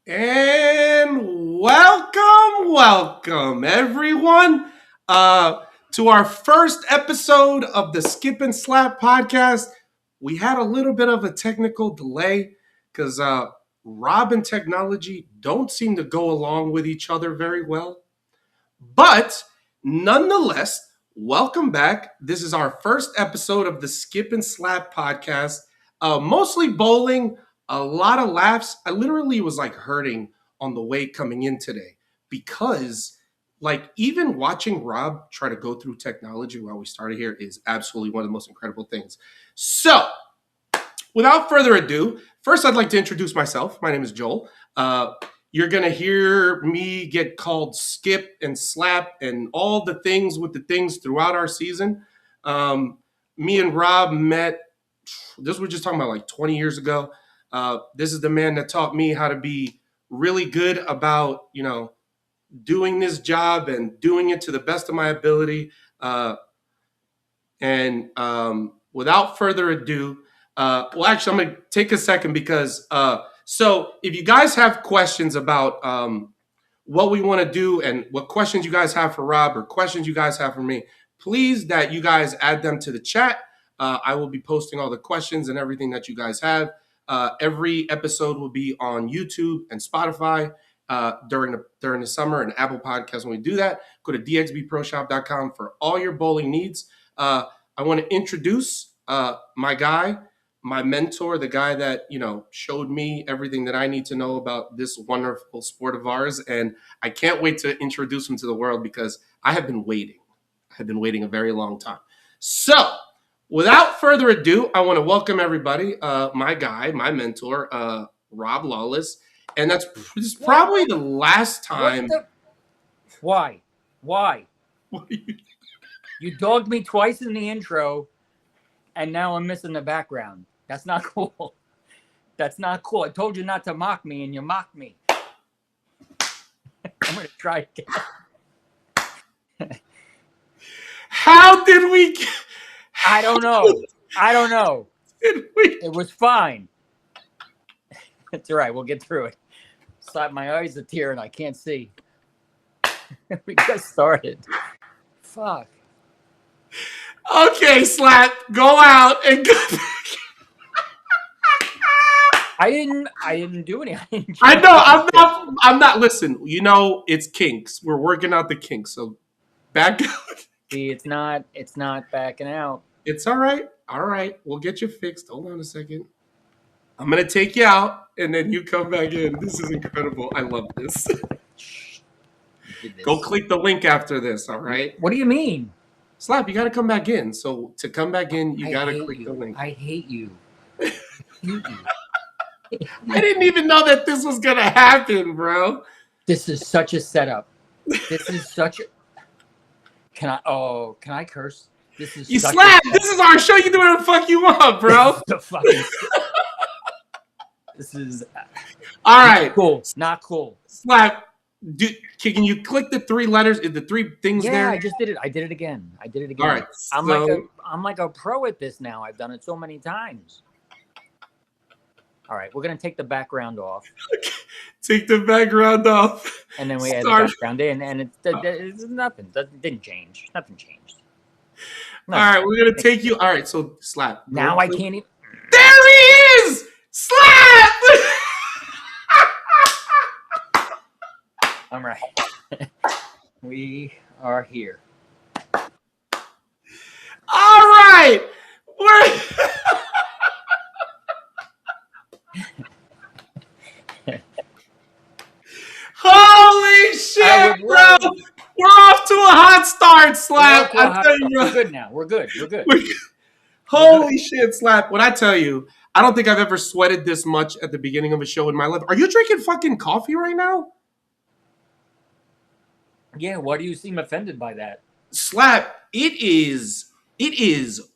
And welcome everyone to our first episode of the Skip and Slap podcast. We had a little bit of a technical delay because Rob and technology don't seem to go along with each other very well. But nonetheless, welcome back. This is our first episode of the Skip and Slap podcast. Mostly bowling, a lot of laughs. I literally was like hurting on the way coming in today because, like, even watching Rob try to go through technology while we started here is absolutely one of the most incredible things. So, without further ado, first I'd like to introduce myself. My name is Joel. You're going to hear me get called Skip and Slap and all the things with the things throughout our season. Me and Rob met, this we're just talking about like 20 years ago. This is the man that taught me how to be really good about, doing this job and doing it to the best of my ability. Without further ado, actually, I'm going to take a second because so if you guys have questions about what we want to do and what questions you guys have for Rob or questions you guys have for me, please that you guys add them to the chat. I will be posting all the questions and everything that you guys have. Every episode will be on YouTube and Spotify during the summer and Apple Podcasts when we do that. Go to dxbproshop.com for all your bowling needs. I want to introduce my guy, my mentor, the guy that, showed me everything that I need to know about this wonderful sport of ours. And I can't wait to introduce him to the world because I have been waiting. I have been waiting a very long time. So without further ado, I want to welcome everybody. My guy, my mentor, Rob Lawless. And this is probably the last time. Why? You dogged me twice in the intro, and now I'm missing the background. That's not cool. That's not cool. I told you not to mock me, and you mocked me. I'm going to try again. How did we get... I don't know. It was fine. It's all right. We'll get through it. Slap my eyes a tear, and I can't see. We just started. Fuck. Okay, Slap, go out and go back. I didn't do anything. I know, I'm not, listen, it's kinks. We're working out the kinks, so back out. See, it's not backing out. It's all right. All right, we'll get you fixed. Hold on a second. I'm going to take you out, and then you come back in. This is incredible. I love this. Go click the link after this, all right? What do you mean? Slap, you got to come back in. So to come back in, you got to click the link. I hate you. I didn't even know that this was going to happen, bro. This is such a setup. This is such a... Can I curse? This is... You Slap! This is our show. You do whatever the fuck you want, bro. This is... All right. Cool. Not cool. Slap. Can you click the three letters? The three things there? Yeah, I just did it. I did it again. All right. I'm like a pro at this now. I've done it so many times. All right, we're gonna take the background off. Take the background off. And then we add the background in, and it's nothing. Didn't change. Nothing changed. All right, we're gonna take you. All right, so Slap. Now I can't even. There he is, Slap. All right. We are here. All right. Holy shit, bro. We're off to a hot start, Slap. We're good now. We're good. Holy shit, Slap. When I tell you, I don't think I've ever sweated this much at the beginning of a show in my life. Are you drinking fucking coffee right now? Yeah, why do you seem offended by that? Slap, it is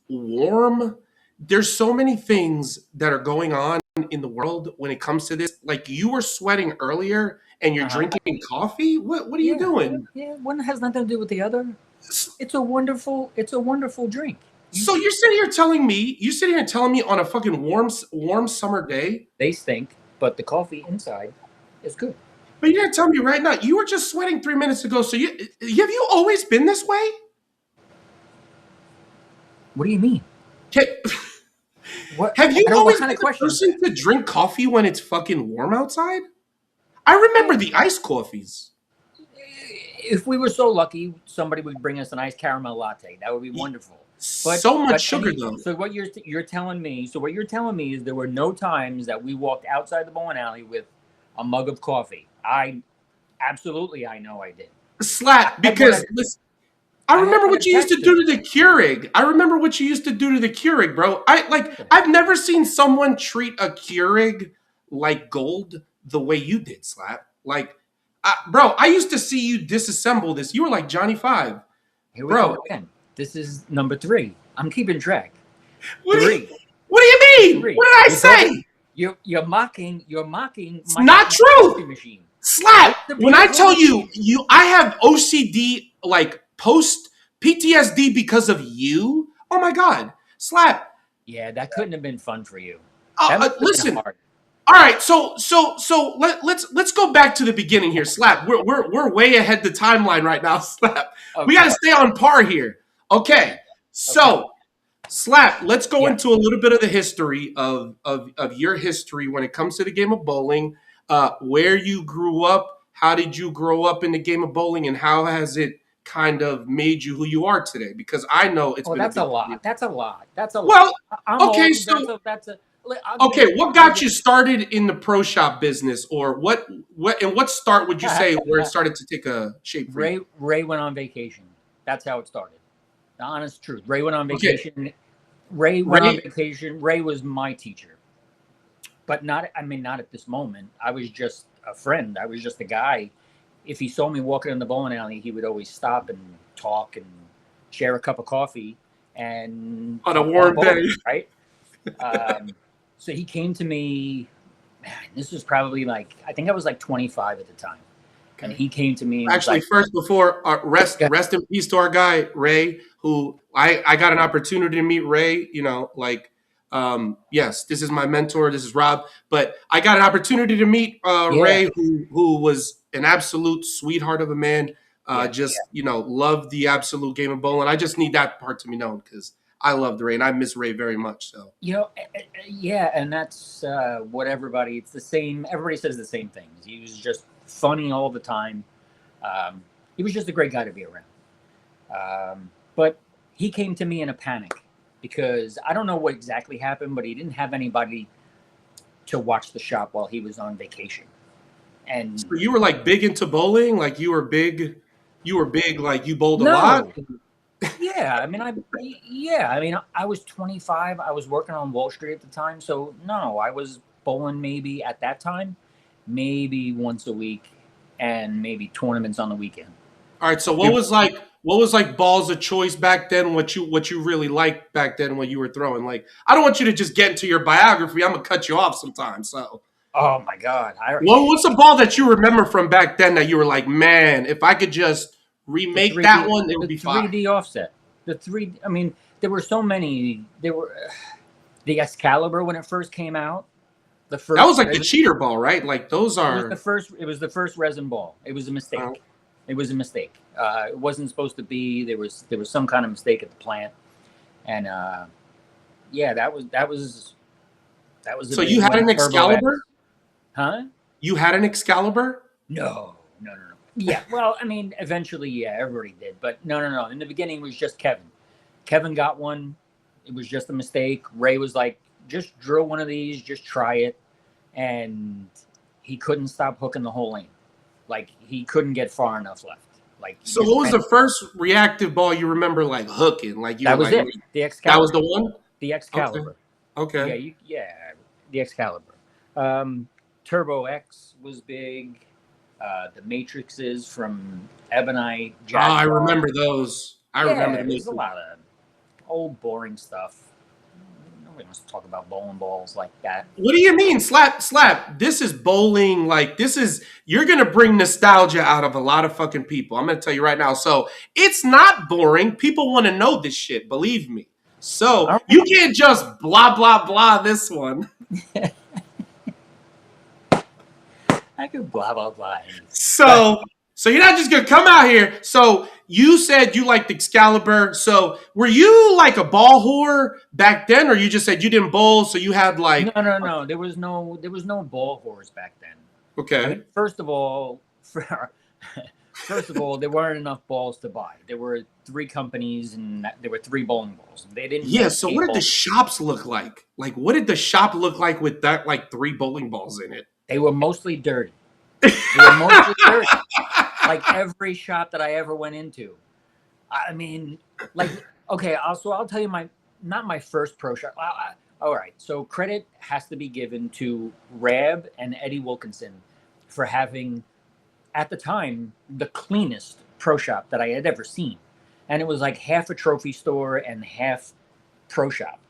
warm. There's so many things that are going on in the world when it comes to this. Like, you were sweating earlier and you're drinking coffee? What are you doing? Yeah, one has nothing to do with the other. It's a wonderful drink. So you're sitting here telling me on a fucking warm summer day? They stink, but the coffee inside. It's good. But you're gonna tell me right now, you were just sweating 3 minutes ago. So have you always been this way? What do you mean? Can, What? have you I don't. What always kind been of the question is person that? to drink coffee when it's fucking warm outside? I remember the iced coffees. If we were so lucky, somebody would bring us an iced caramel latte. That would be wonderful. So much sugar any, though. so what you're telling me? So what you're telling me is there were no times that we walked outside the bowling alley with a mug of coffee. I know I did. Slap, I had one because at- listen, I I had remember one what you used to attached to do me. to the Keurig. I remember what you used to do to the Keurig, bro. I've never seen someone treat a Keurig like gold the way you did, Slap. Like, bro, I used to see you disassemble this. You were like Johnny Five, Here we bro. go again. This is number 3. I'm keeping track. What do you, 3. what do you mean? 3. What did I You're building. say? You're mocking. It's My not coffee true. machine. Slap. It's a When I beautiful tell machine. you, I have OCD, like post PTSD because of you. Oh my god, Slap. Yeah, that couldn't have been fun for you. That must have been Listen. hard. All right, so let's go back to the beginning here, Slap. We're way ahead the timeline right now, Slap. Okay. We got to stay on par here. Okay, so Slap, let's go Yeah. into a little bit of the history of your history when it comes to the game of bowling. Where you grew up, how did you grow up in the game of bowling, and how has it kind of made you who you are today? Because I know it's Oh, been a that's a big deal. lot. That's a lot. That's a lot. Well, I'm okay, old. so That's a. I'll give okay, you. what got you started in the pro shop business, or what start would you say where it started to take a shape for you? Ray went on vacation. That's how it started. The honest truth. Ray went on Okay, vacation. Ray went on Ray. vacation. Ray was my teacher, but not. I mean, not at this moment. I was just a friend. I was just a guy. If he saw me walking in the bowling alley, he would always stop and talk and share a cup of coffee and On a talk warm about day. bowling, right? So he came to me. Man, this was probably like I think I was like 25 at the time, and he came to me and was Actually, like, first before rest in peace to our guy Ray, who I got an opportunity to meet Ray. You know, like yes, this is my mentor. This is Rob, but I got an opportunity to meet "Yeah, Ray, who was an absolute sweetheart of a man. yeah, Just loved the absolute game of bowling. I just need that part to be known because I loved Ray and I miss Ray very much. So yeah," and that's what everybody. It's the same. Everybody says the same things. He was just funny all the time. He was just a great guy to be around. But he came to me in a panic because I don't know what exactly happened, but he didn't have anybody to watch the shop while he was on vacation. And so you were like big into bowling, like you were big, like you bowled a lot. no, yeah, I mean, I was 25. I was working on Wall Street at the time, so no, I was bowling maybe at that time, maybe once a week, and maybe tournaments on the weekend. All right. So what was like balls of choice back then? What you really liked back then when you were throwing? Like I don't want you to just get into your biography. I'm gonna cut you off sometimes. So Oh my God, what's a ball that you remember from back then that you were like, man, if I could just the remake three that D, one, it would the be three fine. D offset, the three. I mean, there were so many. There were the Excalibur when it first came out. The That first was like the cheater ball, right? Like those It was the are. first. It was the first resin ball. It was a mistake. It was a mistake. It wasn't supposed to be. There was some kind of mistake at the plant, and yeah, that was a So big you had one. an Turbo X, Excalibur? huh? You had an Excalibur? No. Yeah, well, I mean, eventually, yeah, everybody did, but no. In the beginning, it was just Kevin. Kevin got one. It was just a mistake. Ray was like, just drill one of these, just try it, and he couldn't stop hooking the whole lane. Like he couldn't get far enough left. Like he So just what was ran. the first reactive ball you remember like hooking? Like you were That was like, it. The that was Excalibur. the one? The Okay. Excalibur. Yeah, Okay. the Excalibur. Turbo X was big. The Matrixes from Ebonite, Oh, I Jaguar. remember those. I remember Yeah, the there's a Matrix. lot of old boring stuff. Nobody wants to talk about bowling balls like that. What do you mean? Slap. This is bowling. Like, you're going to bring nostalgia out of a lot of fucking people. I'm going to tell you right now. So, it's not boring. People want to know this shit. Believe me. So, All you can't just blah, blah, blah this one. I could blah blah blah. So you're not just gonna come out here. So you said you liked Excalibur. So were you like a ball whore back then, or you just said you didn't bowl, so you had like No. There was no ball whores back then. okay. I mean, first of all, there weren't enough balls to buy. There were 3 companies, and there were 3 bowling balls. They didn't. Yeah. So what did the shops look like? Like, what did the shop look like with that like 3 bowling balls in it? They were mostly dirty. Like every shop that I ever went into. I mean, like, okay, I'll tell you not my first pro shop. All right, so credit has to be given to Rab and Eddie Wilkinson for having, at the time, the cleanest pro shop that I had ever seen. And it was like half a trophy store and half pro shop.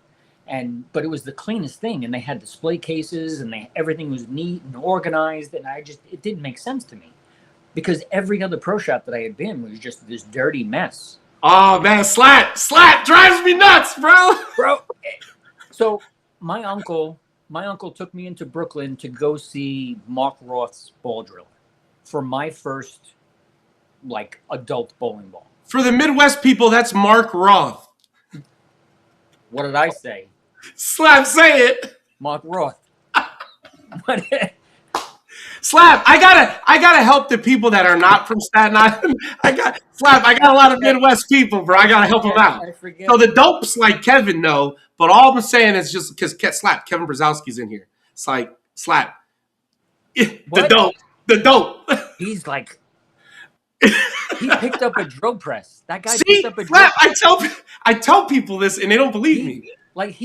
But it was the cleanest thing, and they had display cases, and everything was neat and organized, and it didn't make sense to me, because every other pro shop that I had been was just this dirty mess. Oh man, Slat drives me nuts, bro. So my uncle took me into Brooklyn to go see Mark Roth's Ball Driller for my first like adult bowling ball. For the Midwest people, that's Mark Roth. What did I say? Slap, say it. Mark Roth. Slap, I gotta help the people that are not from Staten Island. I got a lot of Midwest people, bro. I gotta help them out. So the dopes like Kevin know, but all I'm saying is just because Slap, Kevin Brzezowski's in here. It's like Slap. The dope. He's like, he picked up a drill press. That guy picked up a drill Slap, press. I tell people this and they don't believe me. Like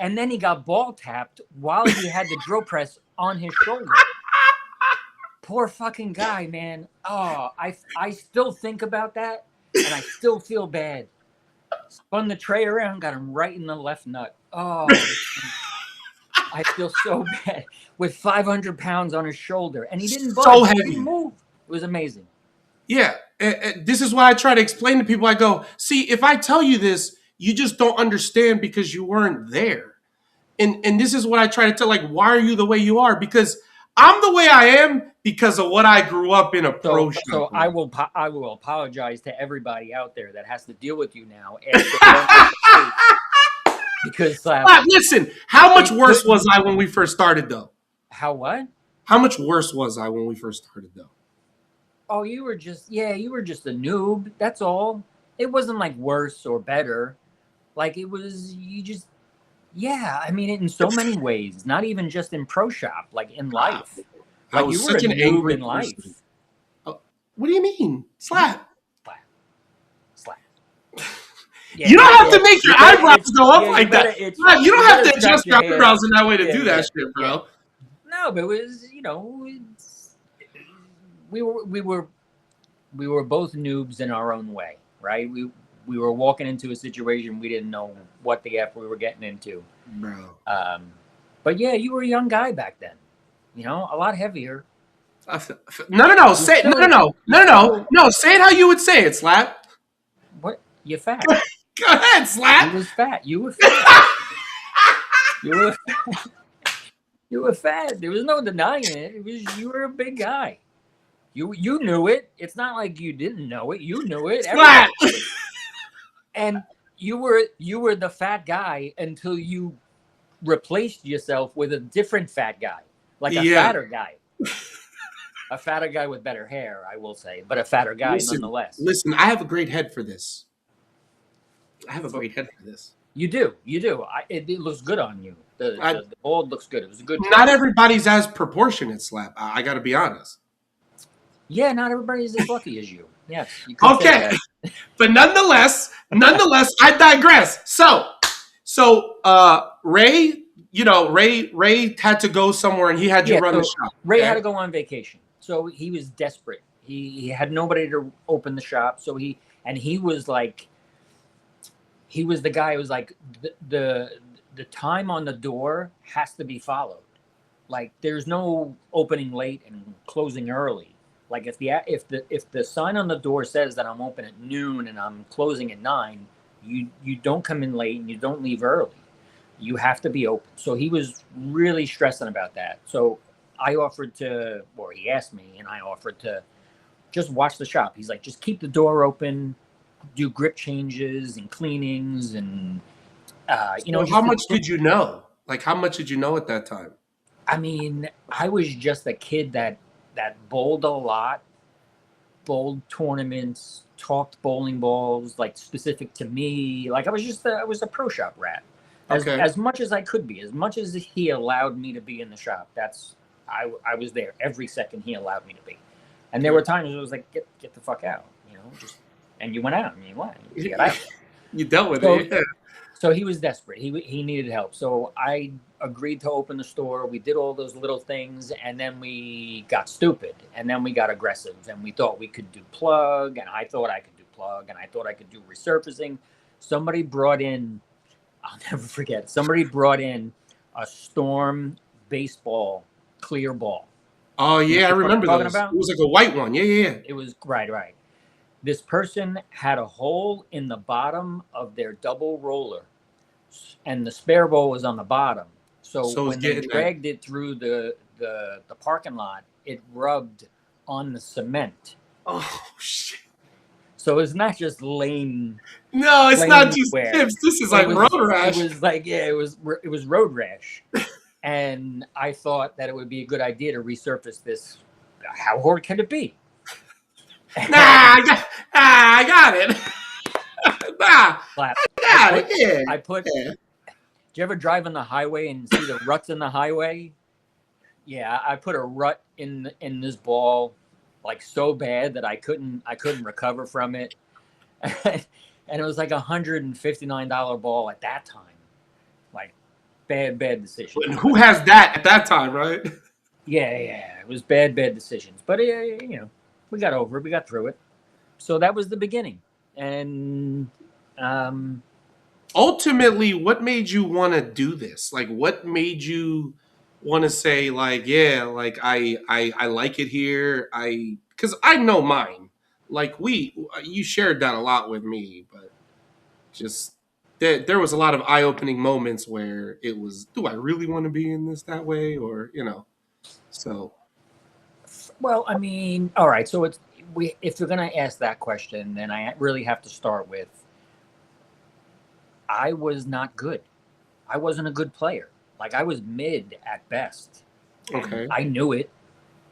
and then he got ball tapped while he had the drill press on his shoulder. Poor fucking guy, man. Oh, I still think about that, and I still feel bad. Spun the tray around, got him right in the left nut. Oh, I feel so bad. With 500 pounds on his shoulder, and he didn't budge. So heavy. He didn't move. It was amazing. Yeah, this is why I try to explain to people. I go, see, if I tell you this, you just don't understand because you weren't there. And this is what I try to tell, like, why are you the way you are? Because I'm the way I am because of what I grew up in a pro shop. So I will apologize to everybody out there that has to deal with you now. Because listen, how much worse was I when we first started, though? How what? How much worse was I when we first started, though? Oh, you were just a noob. That's all. It wasn't like worse or better. Like it was, I mean, in so many ways, not even just in pro shop, like in life. Like you were such an angry in life. Oh, what do you mean? Slap. Yeah, you don't have to make your eyebrows go up like that. You don't have to adjust your eyebrows in that way to do that shit, bro. Yeah. No, but it was, we were both noobs in our own way, right? We were walking into a situation we didn't know what the F we were getting into. Bro. But yeah, you were a young guy back then. A lot heavier. No. Say it. No. Say it how you would say it, Slap. What? You're fat. Go ahead, Slap. You was fat. You were fat. You were fat. There was no denying it. You were a big guy. You knew it. It's not like you didn't know it. You knew it. Slap. And you were the fat guy until you replaced yourself with a different fat guy, like a fatter guy. A fatter guy with better hair, I will say, but a fatter guy nonetheless. Listen, I have a great head for this. You do. It looks good on you. The bald looks good. It was a good. Not everybody's as proportionate, Slap. I got to be honest. Yeah, not everybody's as lucky as you. Yes. You okay, but nonetheless, I digress. So, Ray, Ray had to go somewhere, and he had to run the shop. Ray had to go on vacation, so he was desperate. He had nobody to open the shop, so he was like. He was the guy who was like, the time on the door has to be followed. Like there's no opening late and closing early. Like if the sign on the door says that I'm open at noon and I'm closing at 9, you don't come in late and you don't leave early. You have to be open. So he was really stressing about that. So I offered to, or he asked me, and I offered to just watch the shop. He's like, just keep the door open, do grip changes and cleanings, and So how much did you know? Like, how much did you know at that time? I mean, I was just a kid that bowled a lot, bowled tournaments, talked bowling balls, like specific to me. Like I was a pro shop rat, Okay. as much as I could be, as much as he allowed me to be in the shop. I was there every second he allowed me to be, and there were times it was like, get the fuck out, just, and you went out and you went, you got out. You dealt with it. Yeah. So he was desperate. He needed help. So I agreed to open the store. We did all those little things, and then we got stupid, and then we got aggressive, and we thought we could do plug, and I thought I could do plug, and I thought I could do resurfacing. Somebody brought in, I'll never forget, somebody brought in a Storm baseball clear ball. Oh yeah, I remember talking those. about? It was like a white one. Yeah. It was right. This person had a hole in the bottom of their double roller, and the spare bowl was on the bottom. So when they dragged it through the parking lot, it rubbed on the cement. Oh shit! So it's not just lame. No, it's not just tips. This is like road rash. It was like, yeah, it was road rash. And I thought that it would be a good idea to resurface this. How hard can it be? I got it. I got it. Yeah. I put. Yeah. Do you ever drive on the highway and see the ruts in the highway? Yeah, I put a rut in this ball, like so bad that I couldn't recover from it, and it was like $159 ball at that time. Like bad decision. And who has that at that time, right? Yeah, it was bad decisions, but we got over it. We got through it. So that was the beginning, and ultimately, what made you want to do this? Like, what made you want to say, like, yeah, like I like it here. Because I know mine. Like you shared that a lot with me, but just there was a lot of eye-opening moments where it was, do I really want to be in this that way, or so. Well, I mean, all right. So if you're gonna ask that question, then I really have to start with, I was not good. I wasn't a good player. Like I was mid at best. Okay. I knew it.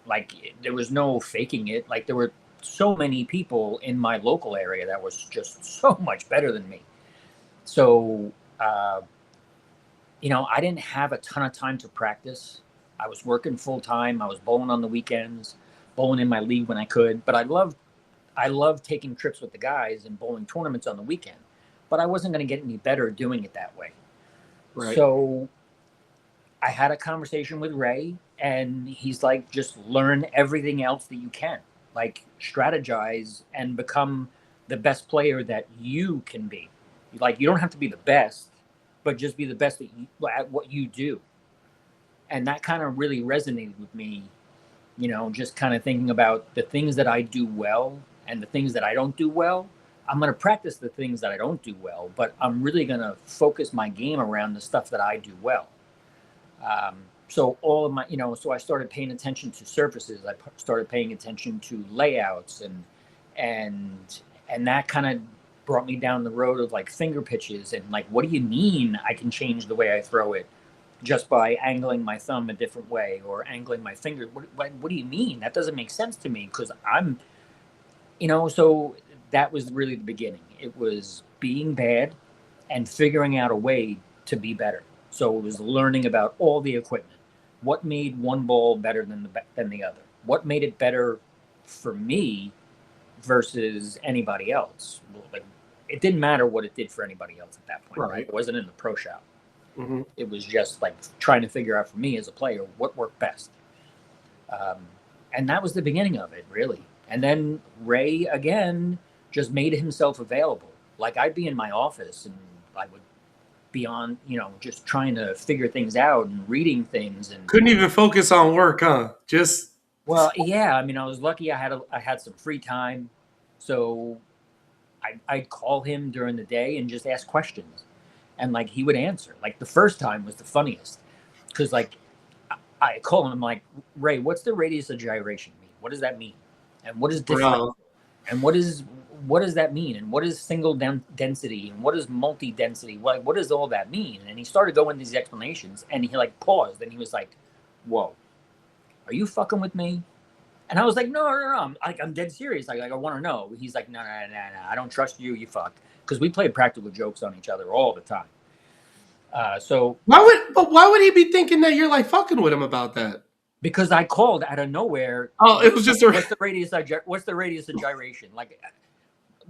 Like there was no faking it. Like there were so many people in my local area that was just so much better than me. So, I didn't have a ton of time to practice. I was working full time. I was bowling on the weekends, bowling in my league when I could. But I loved taking trips with the guys and bowling tournaments on the weekend. But I wasn't going to get any better doing it that way. Right. So I had a conversation with Ray, and he's like, just learn everything else that you can. Like strategize and become the best player that you can be. Like you don't have to be the best, but just be the best at what you do. And that kind of really resonated with me, just kind of thinking about the things that I do well and the things that I don't do well. I'm going to practice the things that I don't do well, but I'm really going to focus my game around the stuff that I do well. So all of my, so I started paying attention to surfaces. I started paying attention to layouts and that kind of brought me down the road of like finger pitches and like, what do you mean I can change the way I throw it just by angling my thumb a different way or angling my finger? What do you mean? That doesn't make sense to me because I'm, so that was really the beginning. It was being bad and figuring out a way to be better. So it was learning about all the equipment. What made one ball better than the other? What made it better for me versus anybody else? Like, it didn't matter what it did for anybody else at that point. Right? It wasn't in the pro shop. Mm-hmm. It was just like trying to figure out for me as a player what worked best. And that was the beginning of it, really. And then Ray, again, just made himself available. Like I'd be in my office and I would be on, just trying to figure things out and reading things, and couldn't even focus on work, huh? Just well, yeah. I mean, I was lucky. I had some free time, so I'd call him during the day and just ask questions, and like he would answer. Like the first time was the funniest because like I call him like, Ray, what's the radius of gyration mean? What does that mean? And what is differential? And what does that mean? And what is single density? And what is multi-density? What does all that mean? And he started going these explanations, and he like paused, and he was like, "Whoa, are you fucking with me?" And I was like, "No. I'm dead serious. Like I want to know." He's like, "No. I don't trust you. You fucked." Because we played practical jokes on each other all the time. So why would he be thinking that you're like fucking with him about that? Because I called out of nowhere. Oh, it was just what's the radius of gyration? Like,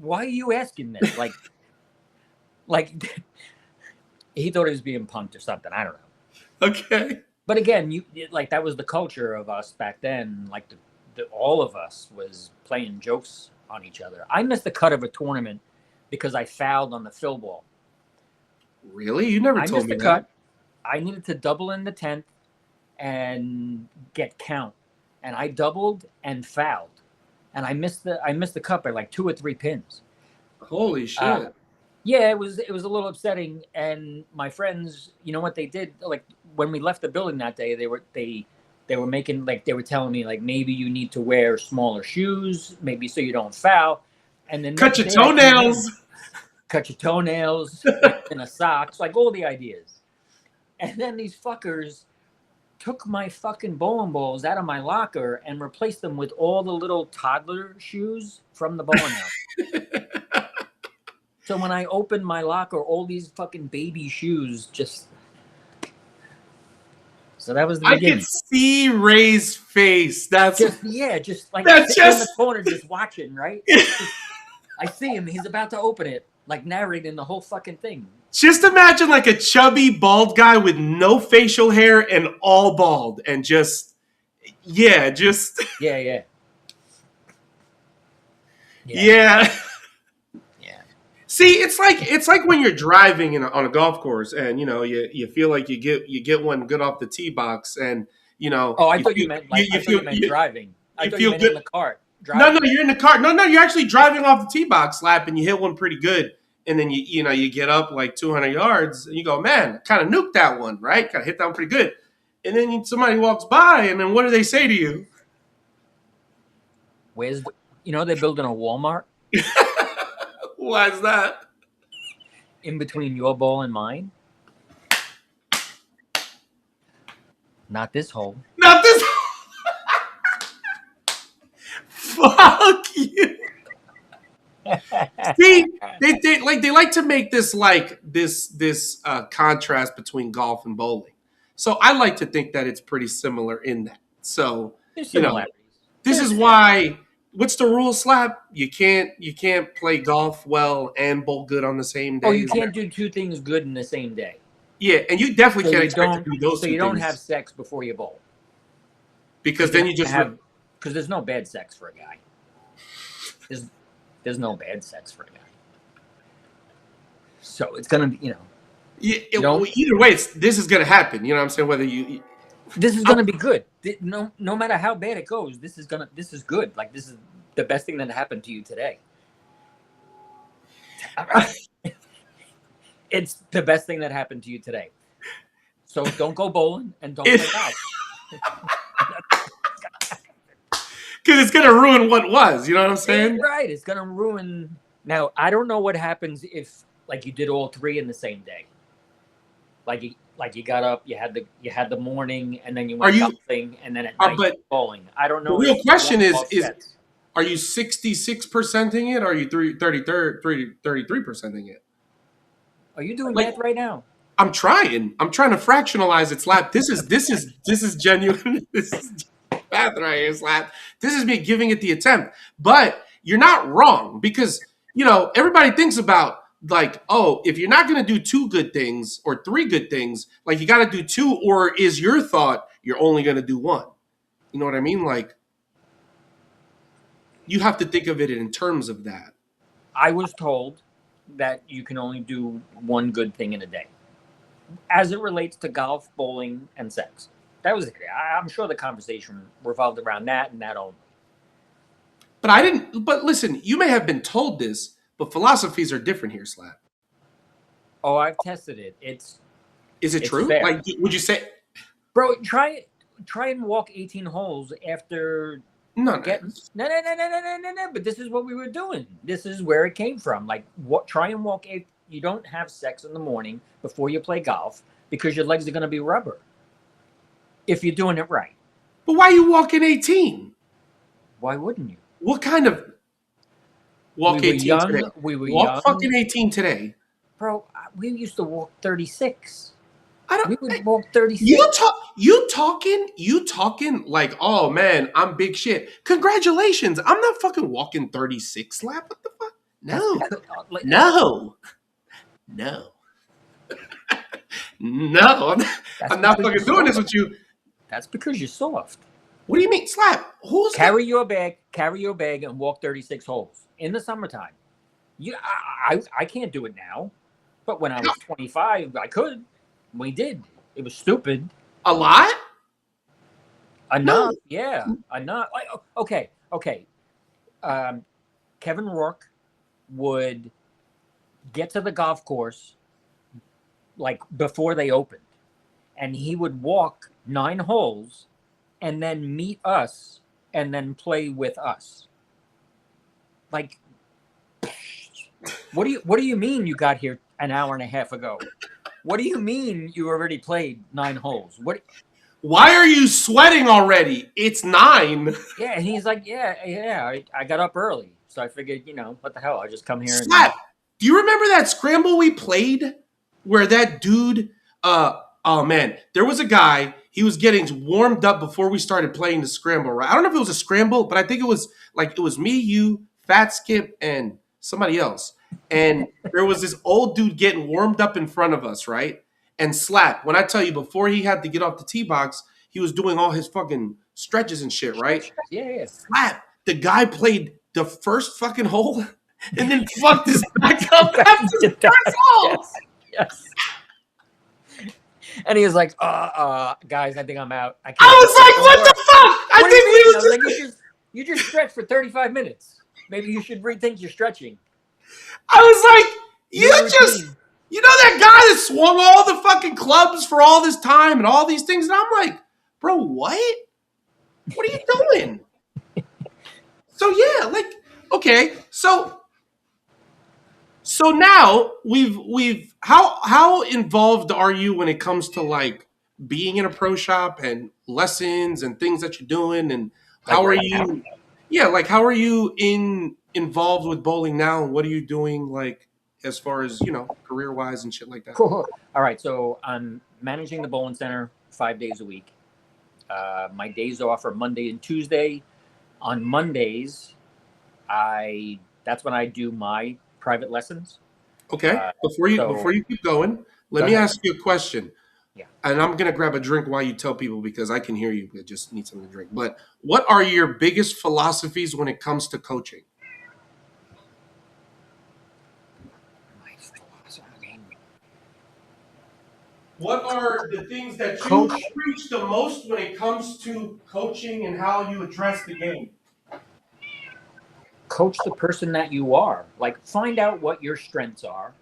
why are you asking this? Like he thought he was being punked or something. I don't know. Okay. But again, that was the culture of us back then. Like all of us was playing jokes on each other. I missed the cut of a tournament because I fouled on the fill ball. Really? You never told me that. I missed the cut. I needed to double in the 10th and get count, and I doubled and fouled, and I missed the cut by like 2 or 3 pins. Holy shit! Yeah, it was a little upsetting. And my friends, you know what they did? Like when we left the building that day, they were making, like, they were telling me like, maybe you need to wear smaller shoes, maybe so you don't foul, and then cut your toenails. Cut your toenails in a socks, like all the ideas. And then these fuckers took my fucking bowling balls out of my locker and replaced them with all the little toddler shoes from the bowling house. So when I opened my locker, all these fucking baby shoes just... So that was the beginning. I could see Ray's face. That's just like that's sitting in the corner just watching, right? I see him. He's about to open it, like narrating the whole fucking thing. Just imagine like a chubby bald guy with no facial hair and all bald, and yeah. See, it's like when you're driving on a golf course, and you know you feel like you get one good off the tee box, and you know. Oh, I thought you meant driving. I thought you meant in the cart. Driving. No, you're in the cart. No, you're actually driving off the tee box lap, and you hit one pretty good. And then you get up like 200 yards and you go, man, kind of nuked that one, right? Kind of hit that one pretty good. And then somebody walks by, and then what do they say to you? They're building a Walmart. Why is that? In between your ball and mine. Not this hole. Not this hole. Fuck you. See, they like to make this this contrast between golf and bowling. So I like to think that it's pretty similar in that. So this is why. What's the rule, Slap? You can't play golf well and bowl good on the same day. Oh, you can't do two things good in the same day. Yeah, and you definitely can't expect to do those. So you don't have sex before you bowl. Because then you just because there's no bad sex for a guy. There's no bad sex for a guy. So it's gonna be, either way, this is gonna happen. You know what I'm saying? Whether this is gonna be good. No matter how bad it goes, this is good. Like, this is the best thing that happened to you today. It's the best thing that happened to you today. So don't go bowling and don't play golf. Because it's gonna ruin what was. You know what I'm saying? Right. It's gonna ruin. Now, I don't know what happens if, like, you did all three in the same day. Like you got up, you had the morning, and then you went golfing, and then at night bowling. I don't know. The real question is are you 66%ing it, or are you 33%ing it? Are you doing math right now? I'm trying to fractionalize it, Slap. This is genuine. This is math right here, Slap. This is me giving it the attempt. But you're not wrong, because everybody thinks about, like, oh, if you're not going to do 2 good things or 3 good things, like, you got to do 2, or is your thought you're only going to do 1? You know what I mean? Like, you have to think of it in terms of that. I was told that you can only do 1 good thing in a day, as it relates to golf, bowling, and sex. That was it. I'm sure the conversation revolved around that and that only. But listen, you may have been told this, but philosophies are different here, Slap. Oh, I've tested it. Is it true? Fair. Like, would you say, bro? Try it. try and walk 18 holes after No, no. getting no. But this is what we were doing. This is where it came from. Like, what? Try and walk. You don't have sex in the morning before you play golf because your legs are going to be rubber. If you're doing it right. But why are you walking 18? Why wouldn't you? What kind of walk 18 today? We were Walk young. fucking 18 today. Bro, we used to walk 36. I don't. We would walk 36. You talking like, oh man, I'm big shit. Congratulations. I'm not fucking walking 36 lap. What the fuck? No. No. No. No. I'm not fucking doing this with you. That's because you're soft. What do you mean? Slap. Who's carry your bag and walk 36 holes in the summertime. I can't do it now. But when I was 25, I could. We did. It was stupid. A lot? Enough. No. Yeah. Enough. Like, okay. Kevin Rourke would get to the golf course like before they opened. And he would walk 9 holes and then meet us and then play with us. Like, what do you mean you got here an hour and a half ago? What do you mean you already played 9 holes? Why are you sweating already? It's 9. Yeah, and he's like, yeah. I got up early, so I figured, what the hell? I just come here. Slap. Do you remember that scramble we played where that dude? Oh man, there was a guy. He was getting warmed up before we started playing the scramble. Right? I don't know if it was a scramble, but I think it was me, you, Fat Skip, and somebody else. And there was this old dude getting warmed up in front of us, right? And Slap, when I tell you, before he had to get off the tee box, he was doing all his fucking stretches and shit, right? Yeah. Slap, the guy played the first fucking hole and then fucked his back up after the first hole. Yes. And he was like, guys, I think I'm out. I was like, what the fuck? You just stretched for 35 minutes. Maybe you should rethink your stretching. I was like, you know that guy that swung all the fucking clubs for all this time and all these things? And I'm like, bro, what? What are you doing? So yeah, like, okay, so now we've how involved are you when it comes to like being in a pro shop and lessons and things that you're doing, and how are you? Yeah, like how are you involved with bowling now, and what are you doing like as far as career wise and shit like that? Cool. All right, so I'm managing the bowling center 5 days a week. My days off are Monday and Tuesday. On Mondays, that's when I do my private lessons. Okay. Before you keep going, let me ask you a question. Yeah. And I'm gonna grab a drink while you tell people because I can hear you. I just need something to drink. But what are your biggest philosophies when it comes to coaching? What are the things that you preach the most when it comes to coaching and how you address the game? Coach the person that you are. Like, find out what your strengths are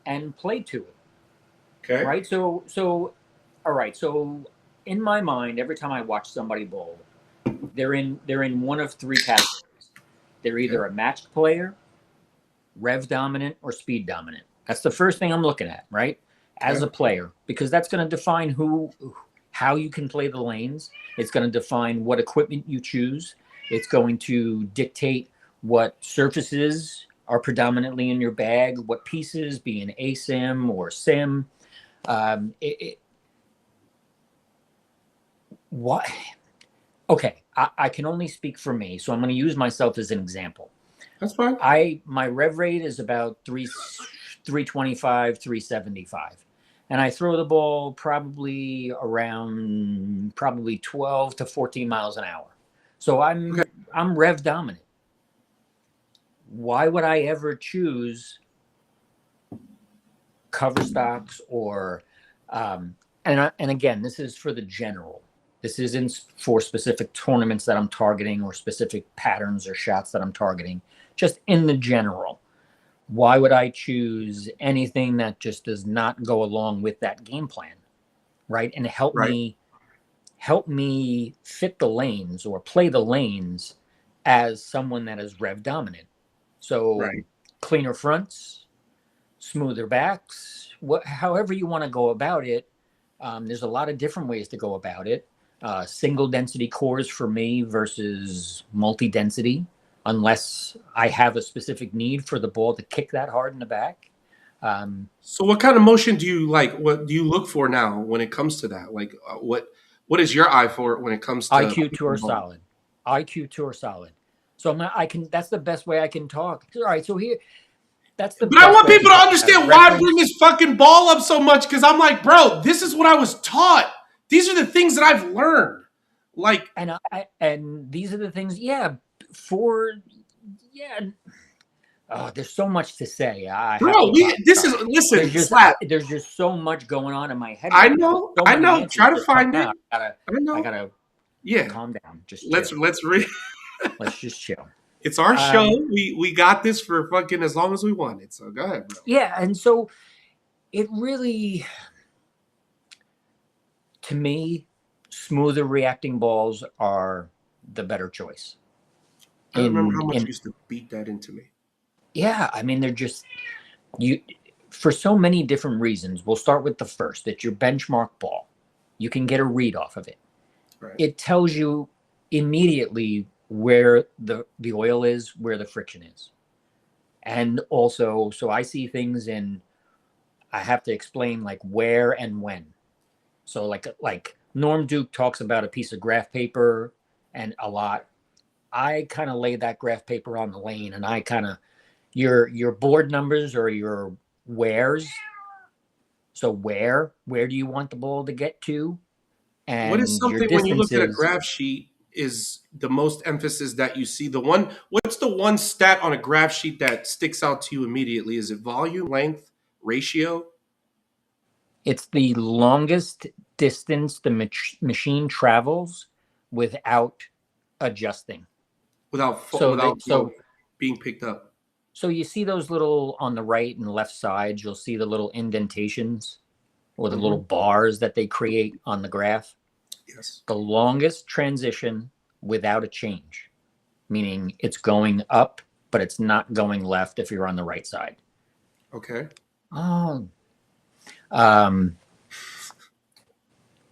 and play to it. Okay. Right? So all right. So in my mind, every time I watch somebody bowl, they're in one of 3 categories. They're either a matched player, rev dominant, or speed dominant. That's the first thing I'm looking at, right? As a player, because that's going to define how you can play the lanes. It's going to define what equipment you choose. It's going to dictate what surfaces are predominantly in your bag, what pieces, be an ASIM or SIM. What? Okay, I can only speak for me, so I'm going to use myself as an example. That's fine. My rev rate is about 325, 375. And I throw the ball probably around 12 to 14 miles an hour. So I'm rev dominant. Why would I ever choose cover stocks or and again, this is for the general. This isn't for specific tournaments that I'm targeting or specific patterns or shots that I'm targeting. Just in the general. Why would I choose anything that just does not go along with that game plan, right? And help me help me fit the lanes or play the lanes as someone that is rev dominant. So Right. cleaner fronts, smoother backs, however you want to go about it. There's a lot of different ways to go about it. Single density cores for me versus multi density, unless I have a specific need for the ball to kick that hard in the back. So what kind of motion do you like? What do you look for now when it comes to that? Like what is your eye for when it comes to IQ Tour Solid. IQ Tour Solid. So I can. That's the best way I can talk. All right. So here, that's the. But I best want way people to understand why I bring this fucking ball up so much because I'm like, bro, this is what I was taught. These are the things that I've learned. Like, and these are the things. Yeah. Oh, there's so much to say. There's just so much going on in my head. I know. Try to find it. I gotta. Yeah. Calm down. Just let's just chill. It's our show. We got this for fucking as long as we want it. So go ahead, bro. Yeah, and so it really, to me, smoother reacting balls are the better choice. I remember how much you used to beat that into me. Yeah, I mean, they're just for so many different reasons. We'll start with the first. It's your benchmark ball. You can get a read off of it. Right. It tells you immediately where the oil is, where the friction is. And also, so I see things I have to explain like where and when. So like Norm Duke talks about a piece of graph paper and a lot. I kind of lay that graph paper on the lane and I kind of, your board numbers or your wheres. So where do you want the ball to get to? And what is something when you look at a graph sheet is the most emphasis that you see? What's the one stat on a graph sheet that sticks out to you immediately? Is it volume, length, ratio? It's the longest distance the machine travels without adjusting. Without being picked up. So you see those little, on the right and left sides, you'll see the little indentations or the little bars that they create on the graph. Yes. The longest transition without a change, meaning it's going up, but it's not going left if you're on the right side. Okay.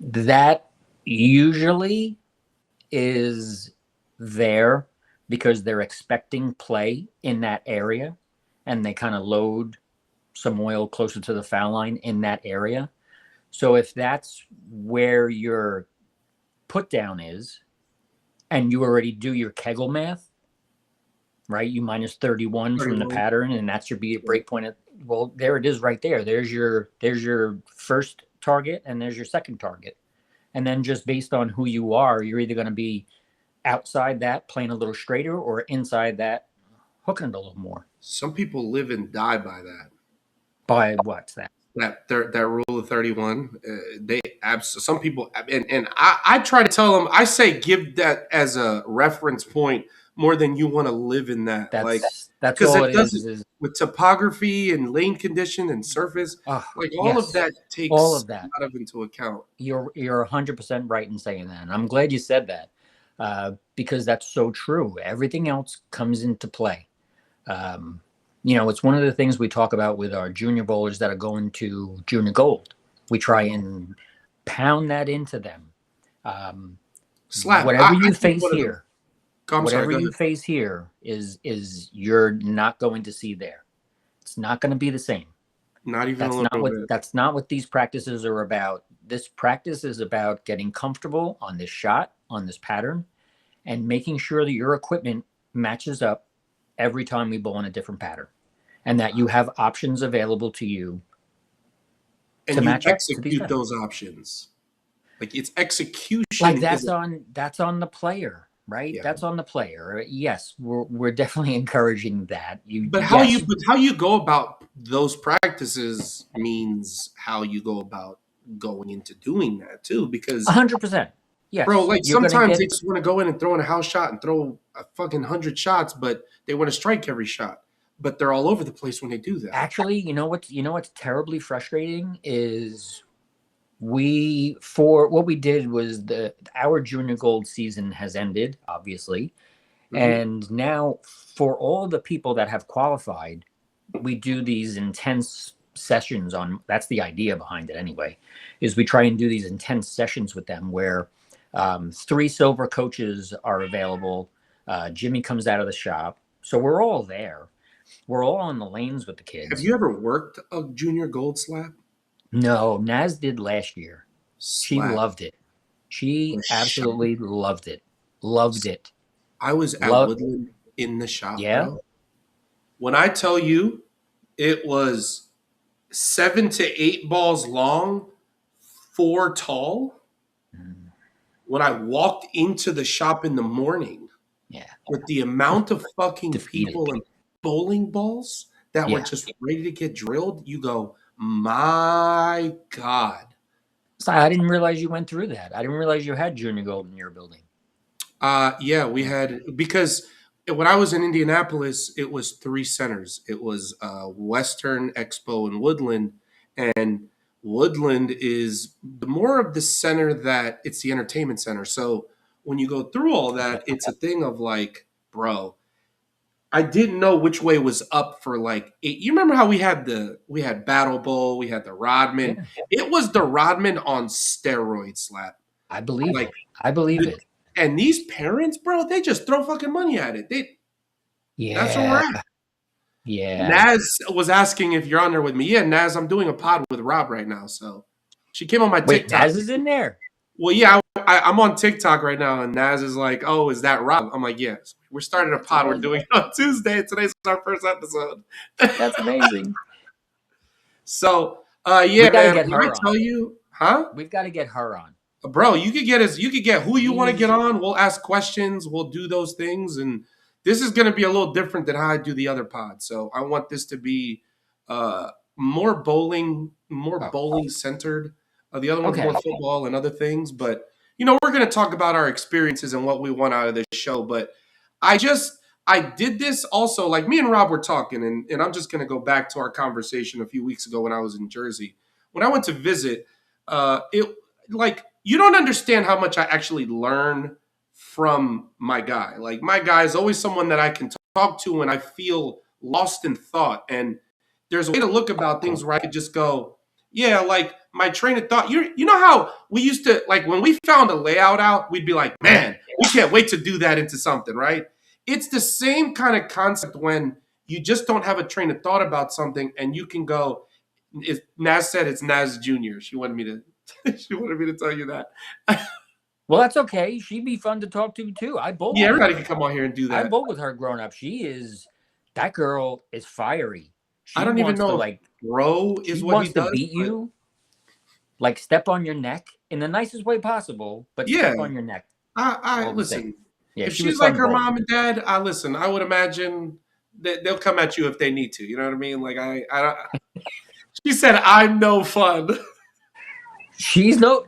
That usually is there because they're expecting play in that area and they kind of load some oil closer to the foul line in that area. So if that's where your put down is and you already do your Kegel math, right? You minus 31 from the pattern and that's your break point. Well, there it is right there. There's your first target and there's your second target. And then just based on who you are, you're either going to be outside that playing a little straighter or inside that hooking it a little more. Some people live and die by that. By what's that? That rule of 31. Some people, and I try to tell them, I say give that as a reference point more than you want to live in that. That's all it is with topography and lane condition and surface. All of that takes all of that into account. You're 100% right in saying that. And I'm glad you said that because that's so true. Everything else comes into play. It's one of the things we talk about with our junior bowlers that are going to junior gold. We try and pound that into them. Whatever you face here is you're not going to see there. It's not going to be the same. Not even a little bit. That's not what these practices are about. This practice is about getting comfortable on this shot, on this pattern, and making sure that your equipment matches up every time we bowl in a different pattern, and that you have options available to you and to match execute those options. Like it's execution. Like that's on the player, right? Yeah. That's on the player. Yes, we're definitely encouraging that. How you go about those practices means how you go about going into doing that too. Because 100%. Yes. Bro, like sometimes they just want to go in and throw in a house shot and throw a fucking 100 shots, but they want to strike every shot. But they're all over the place when they do that. Actually, you know what's terribly frustrating is For what we did was our junior gold season has ended, obviously. And now for all the people that have qualified, we do these intense sessions that's the idea behind it anyway, is we try and do these intense sessions with them where 3 silver coaches are available. Jimmy comes out of the shop. So we're all there. We're all on the lanes with the kids. Have you ever worked a junior gold slap? No, Naz did last year. She loved it. She absolutely loved it. Loved it. I was at Woodland in the shop, bro. When I tell you it was 7 to 8 balls long, 4 tall. When I walked into the shop in the morning, with the amount of fucking people and bowling balls that were just ready to get drilled, you go, my God. So I didn't realize you went through that. I didn't realize you had junior gold in your building. Yeah, we had, because when I was in Indianapolis, it was 3 centers. It was Western, Expo, and Woodland. And Woodland is more of the center that it's the entertainment center. So when you go through all that, it's a thing of like, bro, I didn't know which way was up for like 8. You remember how we had Battle Bowl, we had the Rodman. It was the Rodman on steroids, Slap. I believe it. I believe it. And these parents, bro, they just throw fucking money at it. That's where we're at. Yeah. Naz was asking if you're on there with me. Yeah, Naz, I'm doing a pod with Rob right now. So she came on my TikTok. Naz is in there. Well, yeah, I'm on TikTok right now, and Naz is like, "Oh, is that Rob?" I'm like, "Yes." We're starting a pod. We're doing it on Tuesday. Today's our first episode. That's amazing. So, yeah, man. When I tell you, We've got to get her on. Bro, you could get who you want to get on. We'll ask questions. We'll do those things, and this is going to be a little different than how I do the other pod. So I want this to be more bowling centered. The other one's more football and other things. But, we're going to talk about our experiences and what we want out of this show. But I did this also, like me and Rob were talking, and I'm just going to go back to our conversation a few weeks ago when I was in Jersey. When I went to visit, you don't understand how much I actually learn from my guy. Like, my guy is always someone that I can talk to when I feel lost in thought. And there's a way to look about things where I could just go, yeah, like my train of thought. You know how we used to, like, when we found a layout out, we'd be like, man, we can't wait to do that into something, right? It's the same kind of concept when you just don't have a train of thought about something and you can go, Naz said it's Naz Jr. She wanted me to tell you that. Well, that's okay. She'd be fun to talk to too. I bowl. Yeah, everybody can come on here and do that. I bowl with her growing up. That girl is fiery. I don't even know. Bro is what he does. To beat you, like step on your neck in the nicest way possible, but step on your neck. I listen. Yeah, if she's like her mom and dad, I would imagine that they'll come at you if they need to. You know what I mean? Like I she said, "I'm no fun." She's no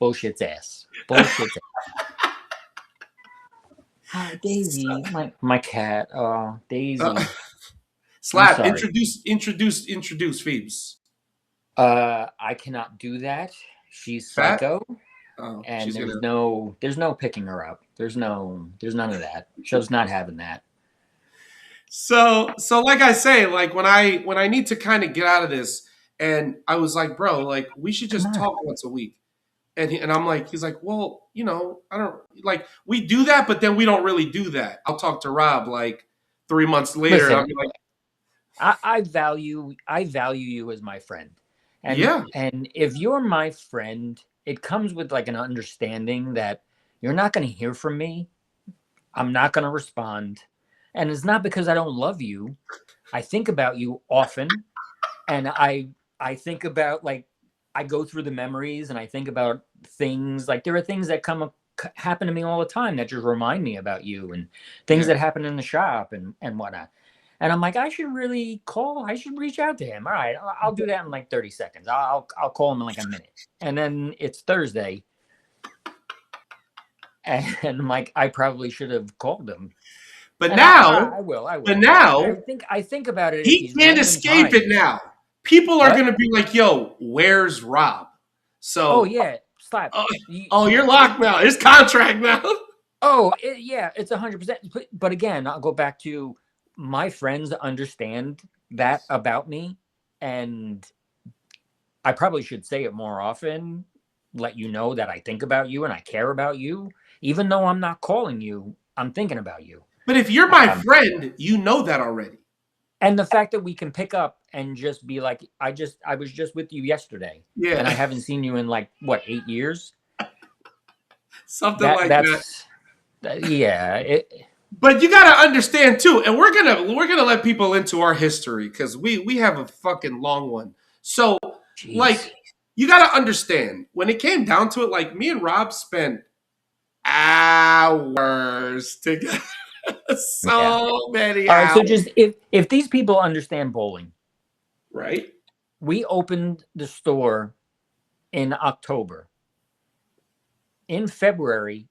bullshit's ass. Bullshit's ass. Oh, Daisy, my cat. Oh, Daisy. Slap. Introduce Phoebes. I cannot do that. She's psycho. And there's no picking her up. There's none of that. She's not having that. So like I say, like when I need to kind of get out of this, and I was like, bro, like we should just talk once a week. And I'm like, he's like, well, I don't like we do that, but then we don't really do that. I'll talk to Rob like 3 months later. Listen, and I'll be like, I value you as my friend. And if you're my friend, it comes with like an understanding that you're not going to hear from me. I'm not going to respond. And it's not because I don't love you. I think about you often. And I think about, like, I go through the memories and I think about things. Like, there are things that happen to me all the time that just remind me about you, and things that happen in the shop and whatnot. And I'm like, I should reach out to him. All right, I'll do that in like 30 seconds. I'll call him in like a minute. And then it's Thursday. And I'm like, I probably should have called him. But now I will. But now I think about it. He can't escape it now. people are What? going to be like, yo, where's Rob? So, Oh yeah, Slap. you're locked now. It's contract now. Yeah, it's 100%. But again, I'll go back to my friends understand that about me, and I probably should say it more often. Let you know that I think about you and I care about you, even though I'm not calling you. I'm thinking about you. But if you're my friend, you know that already. And the fact that we can pick up and just be like, I was just with you yesterday, and I haven't seen you in like what 8 years, something like that. Yeah. But you got to understand too, and we're gonna let people into our history because we have a fucking long one. So, Jeez. like, you got to understand when it came down to it, like me and Rob spent hours together. Many All right, hours. so just if these people understand bowling, right? We opened the store in October. In February,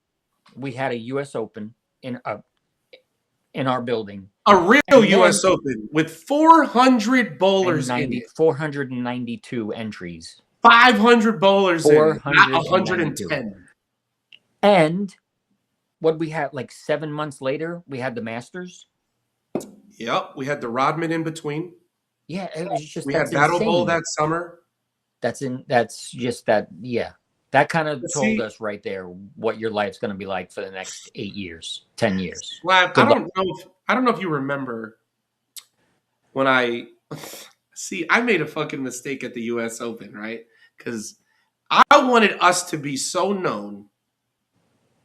we had a U.S. Open in our building. A real U.S. Open with 400 bowlers in it. 492 entries. 500 bowlers in it, not 110. And what we had, like 7 months later, we had the Masters. Yep, we had the Rodman in between. Yeah, it was just we had Battle Bowl that summer. That kind of told us right there what your life's going to be like for the next 8 years, 10 years. Slap, I don't know if you remember when I made a fucking mistake at the U.S. Open, right? Because I wanted us to be so known.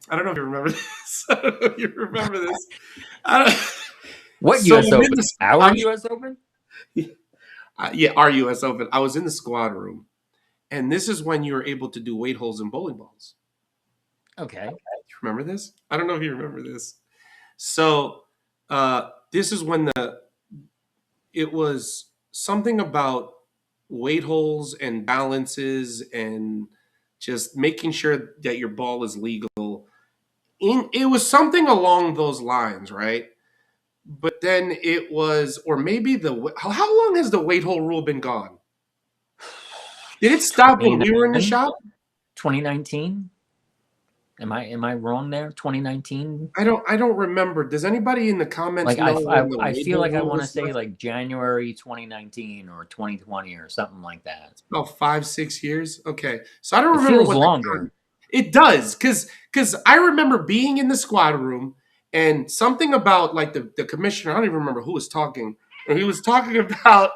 I don't know if you remember this. I don't know if you remember this. What U.S. Open? Our U.S. Open? Yeah, our U.S. Open. I was in the squad room. And this is when you were able to do weight holds and bowling balls. Okay. You remember this? I don't know if you remember this. So this is when it was something about weight holds and balances and just making sure that your ball is legal. It was something along those lines, right? But then it was, or maybe how long has the weight hold rule been gone? Did it stop when we were in the shop? 2019? Am I wrong there? 2019? I don't remember. Does anybody in the comments know? I feel like I want to say like January 2019 or 2020 or something like that. It's about 5-6 years. Okay, so I don't remember. It feels longer. It does, because I remember being in the squad room and something about like the commissioner. I don't even remember who was talking. And he was talking about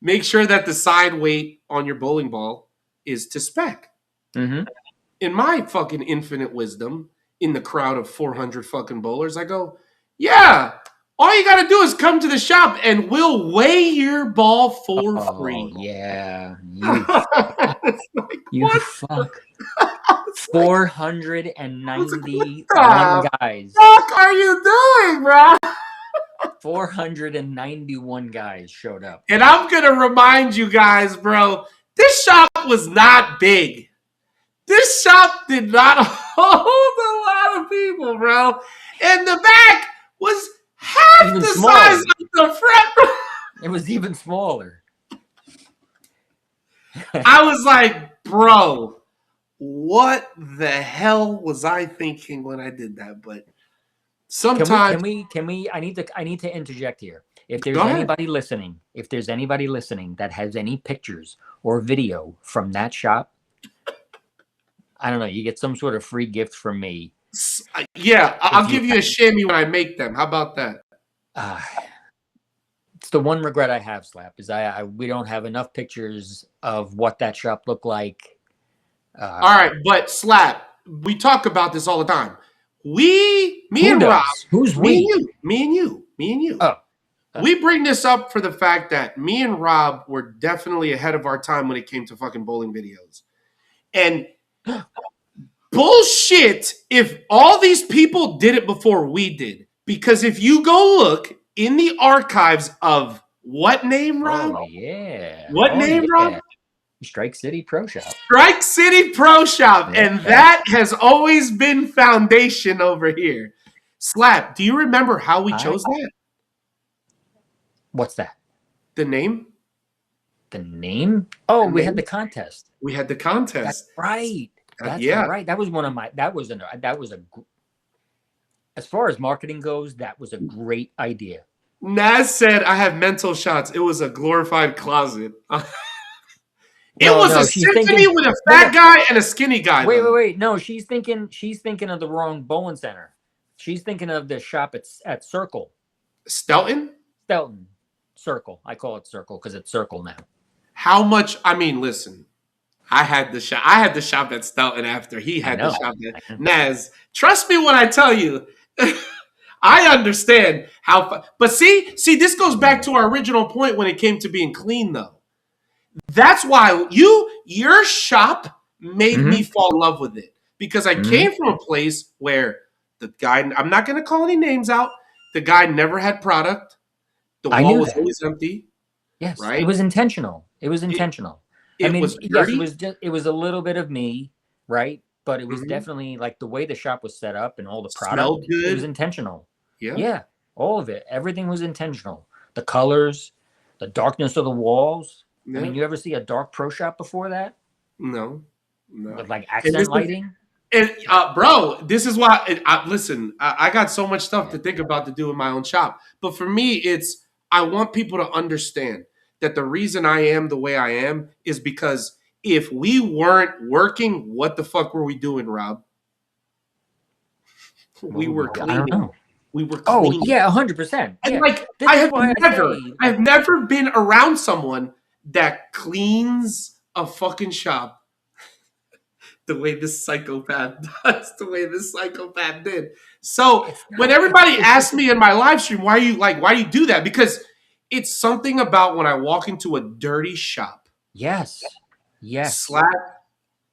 make sure that the side weight on your bowling ball is to spec. Mm-hmm. In my fucking infinite wisdom, in the crowd of 400 fucking bowlers, I go, yeah, all you got to do is come to the shop and we'll weigh your ball for free. Yeah. You fuck. 491 guys. What the fuck are you doing, bro? 491 guys showed up. And I'm going to remind you guys, bro, this shop was not big. This shop did not hold a lot of people, bro. And the back was half the size of the front. It was even smaller. I was like, bro, what the hell was I thinking when I did that? But sometimes can we I need to interject here. If there's anybody listening that has any pictures or video from that shop, I don't know, you get some sort of free gift from me. Yeah, I'll give you a chamois when I make them. How about that? It's the one regret I have, Slap, is we don't have enough pictures of what that shop looked like. All right, but Slap, we talk about this all the time. Me and Rob. Who's we? Me and you. Oh. We bring this up for the fact that me and Rob were definitely ahead of our time when it came to fucking bowling videos. And bullshit if all these people did it before we did. Because if you go look in the archives of what name, Rob? Oh, yeah. What name, Rob? Strike City Pro Shop. Strike City Pro Shop. Yeah. And that has always been foundation over here. Slap, do you remember how we chose that? What's that? The name? The name? Oh, The we had name? the contest. We had the That's contest. right. That's Yeah. right. That was one of my. As far as marketing goes, that was a great idea. Naz said, "I have mental shots. It was a glorified closet." It No, was a she's symphony thinking. with a No, fat guy and a skinny guy. wait, though. wait. No, she's thinking of the wrong bowling center. She's thinking of the shop at Circle. Stelton? Stelton. Circle. I call it Circle because it's Circle now. How much? I mean, listen. I had the shop at Stelton after he had the shop at Naz. Trust me when I tell you. I understand how, but see, this goes back to our original point when it came to being clean, though. That's why your shop made me fall in love with it, because I came from a place where the guy, I'm not going to call any names out, the guy never had product. The wall was always empty. Yes, right? It was intentional. It was intentional. It was dirty. Yes, it was a little bit of me, right? But it was definitely like the way the shop was set up and all the product. Smelled good. It was intentional. Yeah, all of it. Everything was intentional. The colors, the darkness of the walls. Yeah. I mean, you ever see a dark pro shop before that? No. With like accent lighting. And bro, this is why. Listen, I got so much stuff to think about to do in my own shop. But for me, I want people to understand that the reason I am the way I am is because if we weren't working, what the fuck were we doing, Rob? We were cleaning. I don't know. We were cleaning. Oh yeah, 100%. And like I have never been around someone that cleans a fucking shop the way this psychopath does, the way this psychopath did. So when everybody asks me in my live stream, why do you do that? Because it's something about when I walk into a dirty shop. Yes. Slap.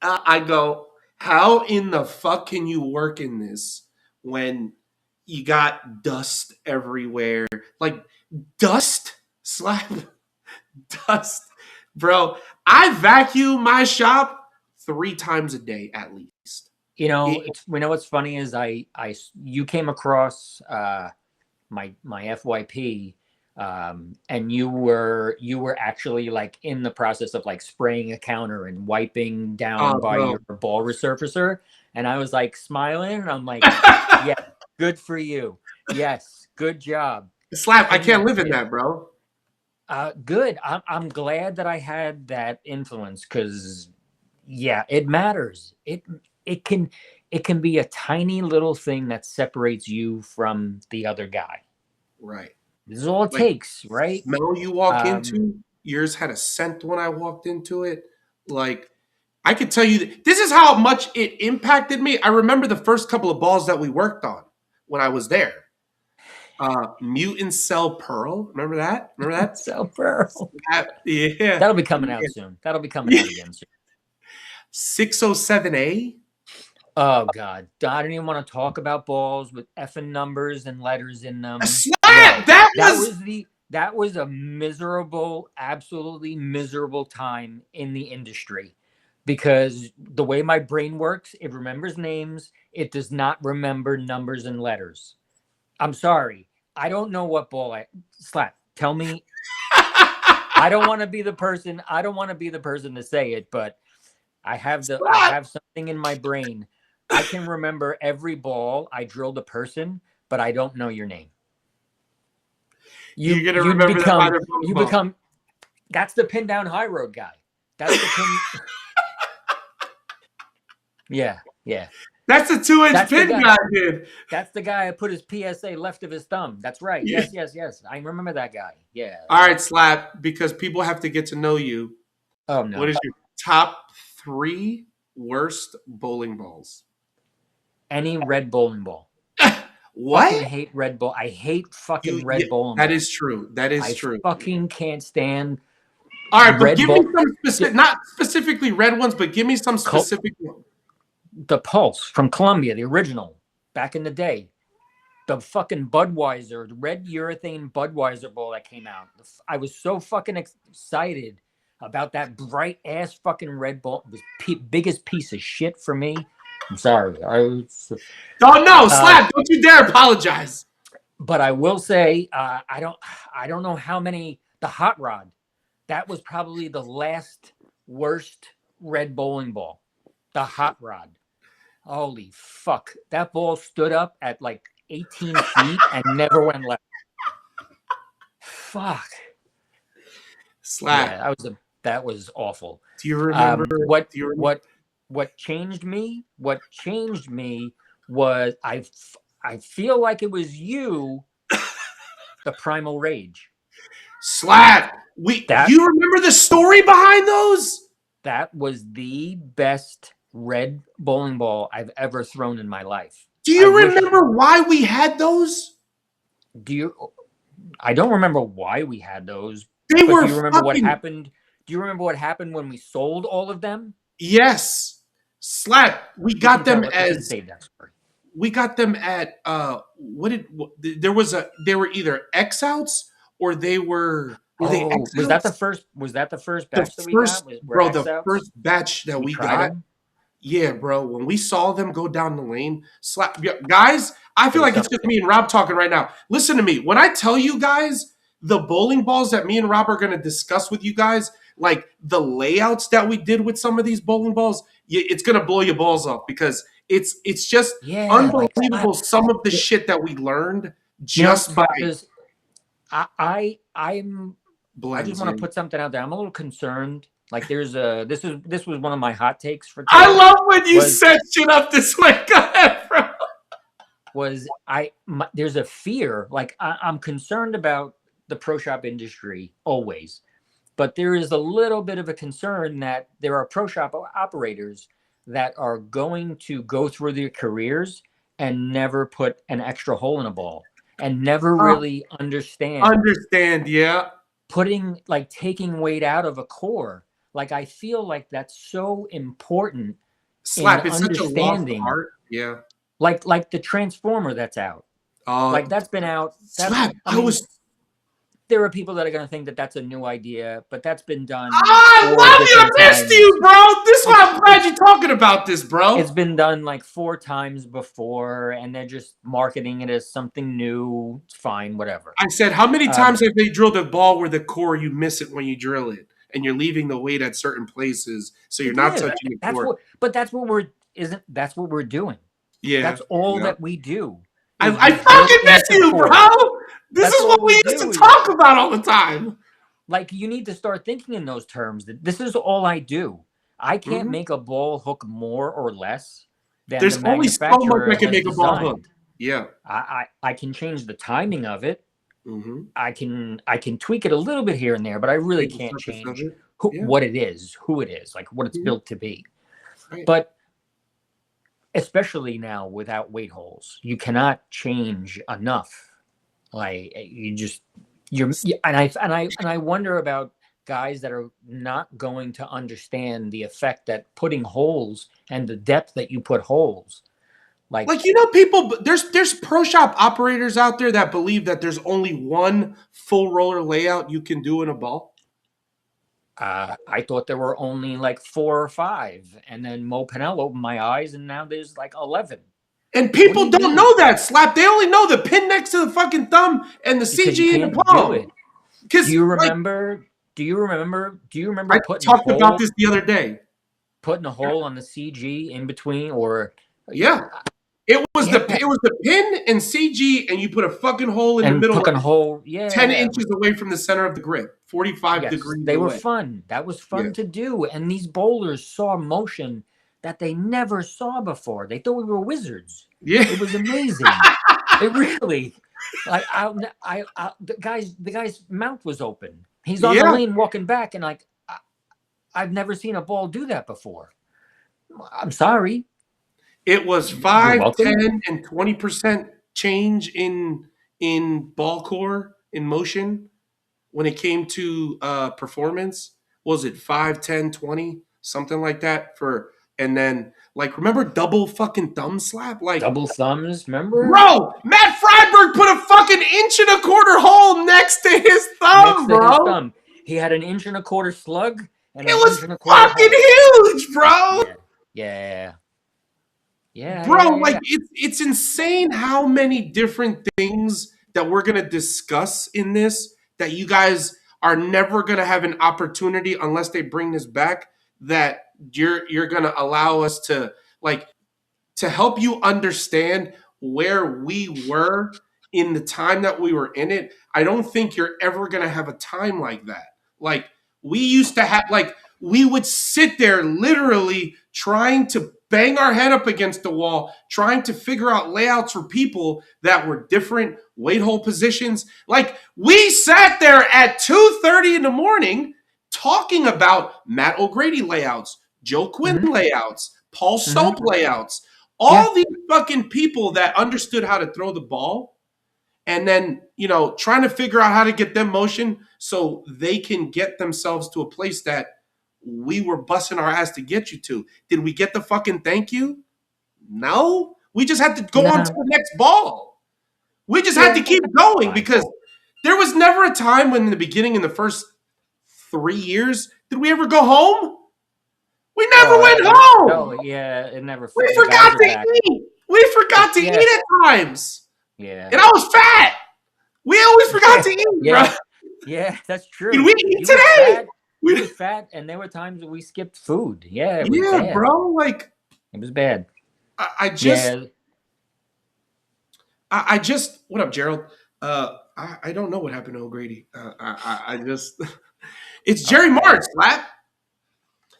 I go, how in the fuck can you work in this when you got dust everywhere? Like dust, slap, dust. Bro, I vacuum my shop 3 times a day at least. You know, what's funny is you came across my FYP, and you were actually like in the process of like spraying a counter and wiping down by your ball resurfacer, and I was like smiling, and I'm like, yeah, good for you. Yes, good job. Slap, I can't live in that, bro. Good. I'm glad that I had that influence, because yeah, it matters. It can be a tiny little thing that separates you from the other guy. Right. This is all it takes, right? Smell you walk into. Yours had a scent when I walked into it. Like, I could tell you, this is how much it impacted me. I remember the first couple of balls that we worked on when I was there. Mutant Cell Pearl. Remember that? Cell Pearl. Yeah. That'll be coming out soon. That'll be coming out again soon. 607A. Oh God, I don't even want to talk about balls with effing numbers and letters in them. Slap! That was a miserable, absolutely miserable time in the industry, because the way my brain works, it remembers names. It does not remember numbers and letters. I'm sorry. I don't know what ball slap. Tell me. I don't want to be the person to say it, but I have something in my brain. I can remember every ball I drilled a person, but I don't know your name. You're gonna remember that. You become. That's the pin down high road guy. That's the pin. Yeah. That's the 2-inch pin guy did. That's the guy who put his PSA left of his thumb. That's right. Yeah. Yes. I remember that guy. Yeah. All right, Slap, because people have to get to know you. Oh, no. What is your top 3 worst bowling balls? Any red bowling ball. What? I hate red ball. I hate fucking red bowling balls. That is true. I fucking can't stand. All right, but give me some specific, not specifically red ones, but give me some specific ones. The Pulse from Columbia, the original, back in the day. The fucking Budweiser, the red urethane Budweiser ball that came out. I was so fucking excited about that bright ass fucking red ball. It was the biggest piece of shit for me. I'm sorry. No, Slap! Don't you dare apologize. But I will say, I don't know how many. The Hot Rod. That was probably the last worst red bowling ball. The hot rod. Holy fuck. That ball stood up at like 18 feet and never went left. Fuck. Slap. Yeah, that was awful. Do you remember? What changed me? What changed me was I feel like it was you, the Primal Rage. Slap. You remember the story behind those? That was the best red bowling ball I've ever thrown in my life. Do you remember why we had those? I don't remember why we had those. Do you remember what happened? Do you remember what happened when we sold all of them? Yes. Slap. We got them at they were either X outs or they were was that the first batch that we got? The first batch that we got. Yeah, bro. When we saw them go down the lane, slap guys, I feel like it's just me and Rob talking right now. Listen to me. When I tell you guys the bowling balls that me and Rob are going to discuss with you guys, like the layouts that we did with some of these bowling balls, it's going to blow your balls off because it's just unbelievable some of the shit that we learned just by I just want to put something out there. I'm a little concerned. Like this was one of my hot takes for today. I love when you set shit up this way. Go ahead, bro. There's a fear. Like I'm concerned about the pro shop industry always, but there is a little bit of a concern that there are pro shop operators that are going to go through their careers and never put an extra hole in a ball and never really understand, yeah. Taking weight out of a core. Like, I feel like that's so important. Slap, it's such a lost art. Yeah. Like the Transformer that's out. That's been out. Slap, there are people that are going to think that that's a new idea, but that's been done. I love you. I missed you, bro. This is why I'm glad you're talking about this, bro. It's been done like 4 times before, and they're just marketing it as something new. It's fine, whatever. I said, how many times have they drilled a ball where the core, you miss it when you drill it, and you're leaving the weight at certain places, so you're not touching the core. That's what we're doing. Yeah. That's all that we do. I fucking miss you, bro. This is what we used to talk about all the time. Like, you need to start thinking in those terms. This is all I do. I can't make a ball hook more or less than there's only so much I can make a ball hook. Yeah. I can change the timing of it. Mm-hmm. I can tweak it a little bit here and there, but I really can't change what it is, who it is, like what it's built to be. Right. But especially now without weight holes, you cannot change enough. Like, and I wonder about guys that are not going to understand the effect that putting holes and the depth that you put holes. Like people, there's pro shop operators out there that believe that there's only one full roller layout you can do in a ball. I thought there were only like 4 or 5, and then Mo Pennell opened my eyes, and now there's like 11. And people don't know that, Slap. They only know the pin next to the fucking thumb and the CG in the palm. Do you remember? Do you remember? I talked about this the other day. Putting a hole on the CG in between, or it was the pin and CG, and you put a fucking hole in the middle. Fucking hole, 10 inches away from the center of the grip, 45 degrees. They were fun. That was fun to do, and these bowlers saw motion that they never saw before. They thought we were wizards. Yeah, it was amazing. It really, like, the guy's mouth was open. He's on the lane walking back, and like, I've never seen a ball do that before. I'm sorry. It was 5, 10, and 20% change in ball core in motion when it came to performance. Was it 5, 10, 20, something like that and then, like, remember double fucking thumb slap? Like, double thumbs, remember? Bro, Matt Freiberg put a fucking 1.25 inch hole next to his thumb, bro. He had an 1.25 inch slug. And it was fucking huge, bro. Yeah. Bro, like, it's insane how many different things that we're going to discuss in this that you guys are never going to have an opportunity unless they bring this back that you're going to allow us to like to help you understand where we were in the time that we were in it. I don't think you're ever going to have a time like that. Like we used to have, like we would sit there literally trying to bang our head up against the wall, trying to figure out layouts for people that were different weight hold positions. Like we sat there at 2:30 in the morning talking about Matt O'Grady layouts, Joe Quinn layouts, Paul Soap layouts, all these fucking people that understood how to throw the ball, and then, you know, trying to figure out how to get them motion so they can get themselves to a place that we were busting our ass to get you to. Did we get the fucking thank you? No. We just had to go on to the next ball. We just had to keep going because there was never a time when in the beginning, in the first 3 years, did we ever go home? We never went home. No, yeah, it never. We forgot to eat. We forgot to eat at times. Yeah. And I was fat. We always forgot to eat, bro. Yeah, that's true. Did we eat today? We were fat, and there were times that we skipped food. Yeah, it was bad. Bro. Like it was bad. I just. What up, Gerald? I don't know what happened to O'Grady. I just. It's Jerry Mars, Slap.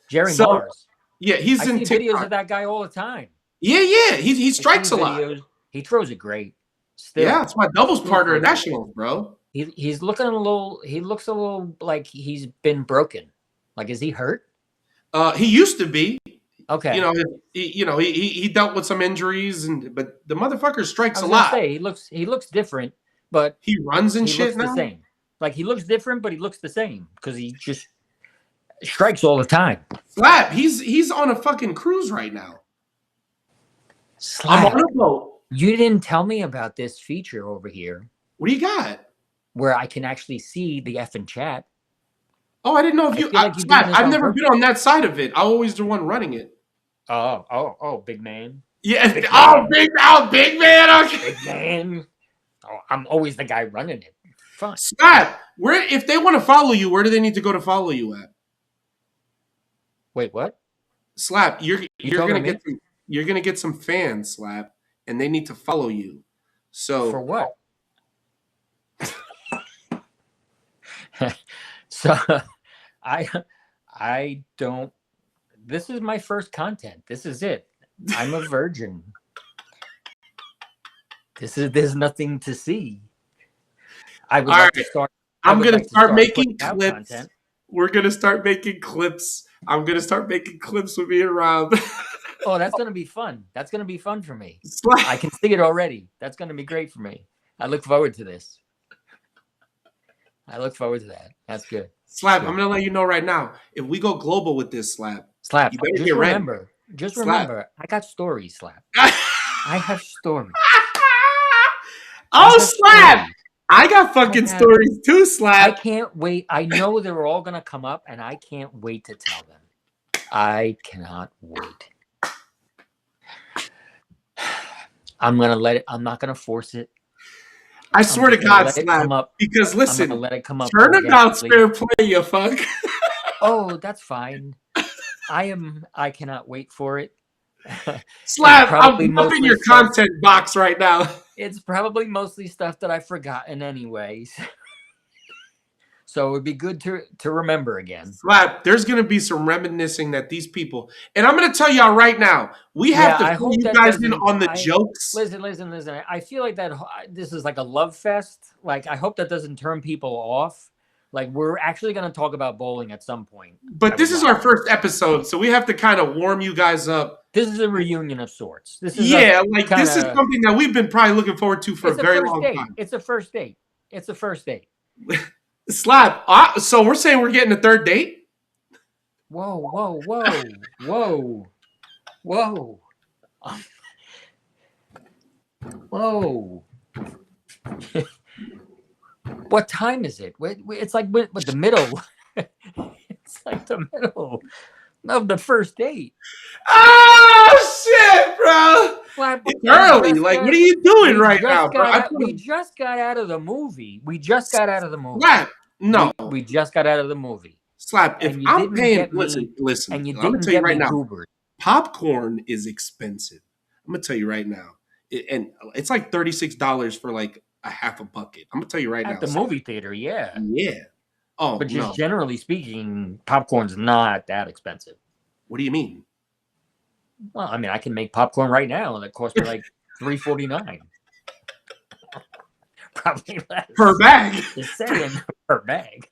Jerry Mars. Yeah, he's I in see videos of that guy all the time. Yeah. He strikes a lot. He throws it great. Still. Yeah, it's my doubles partner in nationals, bro. He's looking a little. He looks a little like he's been broken. Like, is he hurt? He used to be. Okay. He dealt with some injuries, but the motherfucker strikes a lot. He looks different, but he runs and shit looks now. The same. Like he looks different, but he looks the same because he just strikes all the time. Slap. He's on a fucking cruise right now. Slap. I'm on a boat. You didn't tell me about this feature over here. What do you got? Where I can actually see the effing chat. Oh, I didn't know if you. I've never been on that side of it. I'm always the one running it. Oh, big man. Yeah. Big man. Okay. Big man. Oh, I'm always the guy running it. Fine. Scott, if they want to follow you, where do they need to go to follow you at? Wait, what? Slap, you're gonna get some fans, Slap, and they need to follow you. So for what? So I don't. This is my first content. This is it. I'm a virgin. There's nothing to see. I'm gonna start making clips. Content. We're gonna start making clips. I'm gonna start making clips with me and Rob. Oh, that's gonna be fun. That's gonna be fun for me. I can see it already. That's gonna be great for me. I look forward to this. I look forward to that. That's good. Slap, I'm gonna let you know right now. If we go global with this, Slap, you better remember. Just remember, I got stories, Slap. I have stories. Slap! Stories. I got fucking stories too, Slap. I can't wait. I know they're all gonna come up, and I can't wait to tell them. I cannot wait. I'm gonna let it. I'm not gonna force it. I swear to God, Slap. Because listen, let it come up. Turnabout's fair play, you fuck. Oh, that's fine. I cannot wait for it. Slap, I'm up in your content box right now. It's probably mostly stuff that I've forgotten anyways. So it would be good to remember again. Slap, there's going to be some reminiscing that these people, and I'm going to tell y'all right now, we have to put you guys in on the jokes. Listen. I feel like that this is like a love fest. Like, I hope that doesn't turn people off. Like, we're actually going to talk about bowling at some point. But this is our first episode, so we have to kind of warm you guys up. This is a reunion of sorts. This is this is something that we've been probably looking forward to for a very long time. It's a first date. It's a first date. Slap. So we're saying we're getting a third date? Whoa. Whoa. What time is it? It's like with the middle. It's like the middle of the first date. Oh, shit, bro. It's early. Like, what are you doing right now, bro? We just got out of the movie. Slap. No. We just got out of the movie. Slap, if And you I'm didn't paying, get me- listen, And you I'm gonna didn't tell you get right me now, Goobers. popcorn is expensive. I'm gonna tell you right now. And it's like $36 for like a half a bucket. I'm gonna tell you right now. At the movie theater, yeah. Yeah. Oh, But just no. generally speaking, popcorn's not that expensive. What do you mean? Well, I mean, I can make popcorn right now, and it costs me like $3.49. Probably less. Per bag. Just saying, per bag.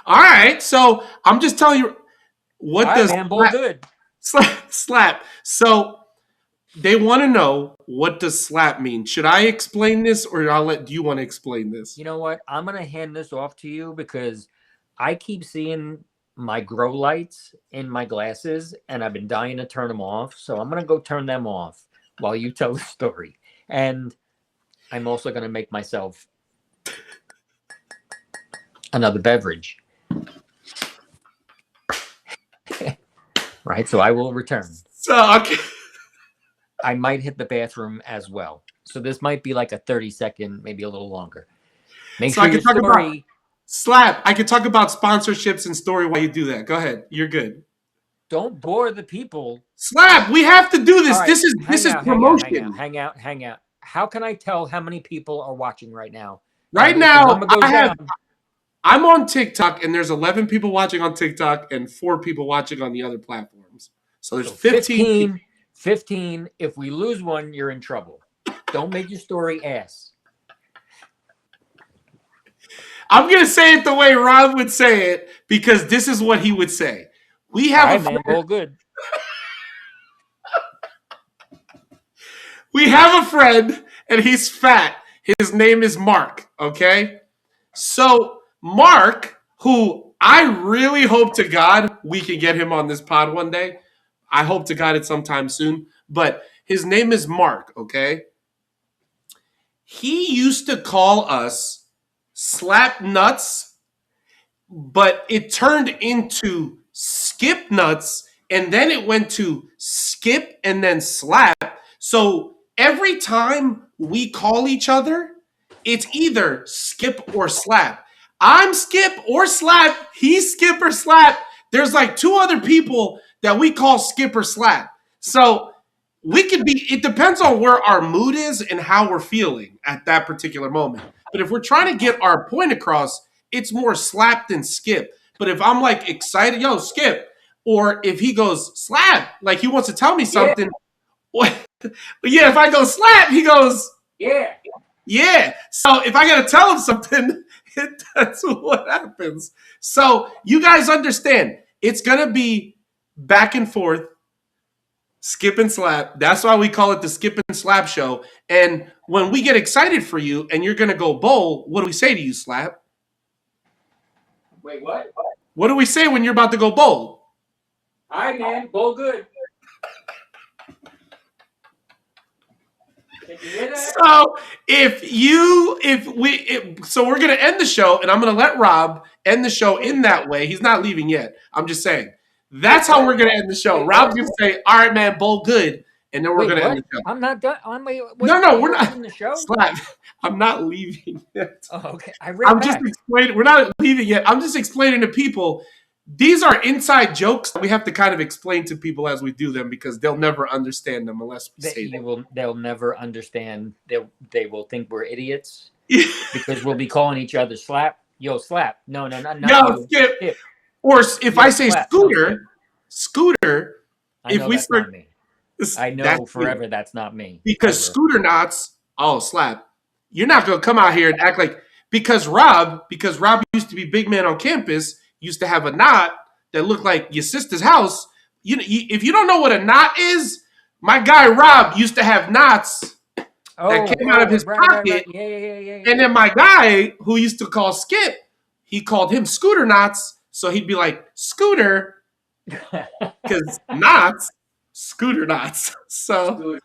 All right. So I'm just telling you what All does right, man, bowl good. slap. So they want to know, what does slap mean? Should I explain this, or do you want to explain this? You know what? I'm gonna hand this off to you because I keep seeing my grow lights in my glasses, and I've been dying to turn them off. So I'm gonna go turn them off while you tell the story. And I'm also gonna make myself another beverage. Right, so I will return. So okay. I might hit the bathroom as well. So this might be like a 30-second, maybe a little longer. Make So sure I can your talk story. Slap, I could talk about sponsorships and story while you do that. Go ahead. You're good. Don't bore the people. Slap, we have to do this. All right, This is promotion. Hang out. How can I tell how many people are watching right now? Right And if the now, number goes down, I'm on TikTok, and there's 11 people watching on TikTok and 4 people watching on the other platforms. So there's 15. 15. If we lose one, you're in trouble. Don't make your story ass. I'm going to say it the way Rob would say it, because this is what he would say. We have All a right, man, friend. all good. We have a friend, and he's fat. His name is Mark, okay? So Mark, who I really hope to God we can get him on this pod one day. I hope to God it's sometime soon. But his name is Mark, okay? He used to call us slap nuts, but it turned into skip nuts, and then it went to skip and then slap. So every time we call each other, it's either skip or slap. I'm skip or slap. He's skip or slap. There's like 2 other people that we call skip or slap. So we could be, it depends on where our mood is and how we're feeling at that particular moment. But if we're trying to get our point across, it's more slap than skip. But if I'm like excited, yo, skip. Or if he goes slap, like he wants to tell me something. Yeah, yeah, if I go slap, he goes, Yeah. yeah. So if I got to tell him something, that's what happens. So you guys understand, it's going to be back and forth, skip and slap. That's why we call it the Skip and Slap Show. And when we get excited for you and you're going to go bowl, what do we say to you, Slap? Wait, what? What do we say when you're about to go bowl? All right, man, bowl good. Did you hear that? So we're going to end the show, and I'm going to let Rob end the show in that way. He's not leaving yet. I'm just saying. That's how we're going to end the show. Rob's going to say, all right, man, bowl good. And then we're going to end the show. I'm not done. No, we're not. In the show? Slap. I'm not leaving yet. Oh, okay. I'm just explaining. We're not leaving yet. I'm just explaining to people. These are inside jokes that we have to kind of explain to people as we do them, because they'll never understand them unless we say them. They'll never understand. They will think we're idiots because we'll be calling each other slap. Yo, slap. No, not you. Skip. Or if I say slap. Scooter. If we start, I know forever me. That's not me. Because ever. Scooter knots. Oh, slap. You're not gonna come out here and act like because Rob used to be big man on campus. Used to have a knot that looked like your sister's house. If you don't know what a knot is, my guy Rob used to have knots that came out of his pocket. Right. Yeah. And then my guy, who used to call Skip, he called him Scooter Knots. So he'd be like, Scooter, because knots, Scooter Knots. So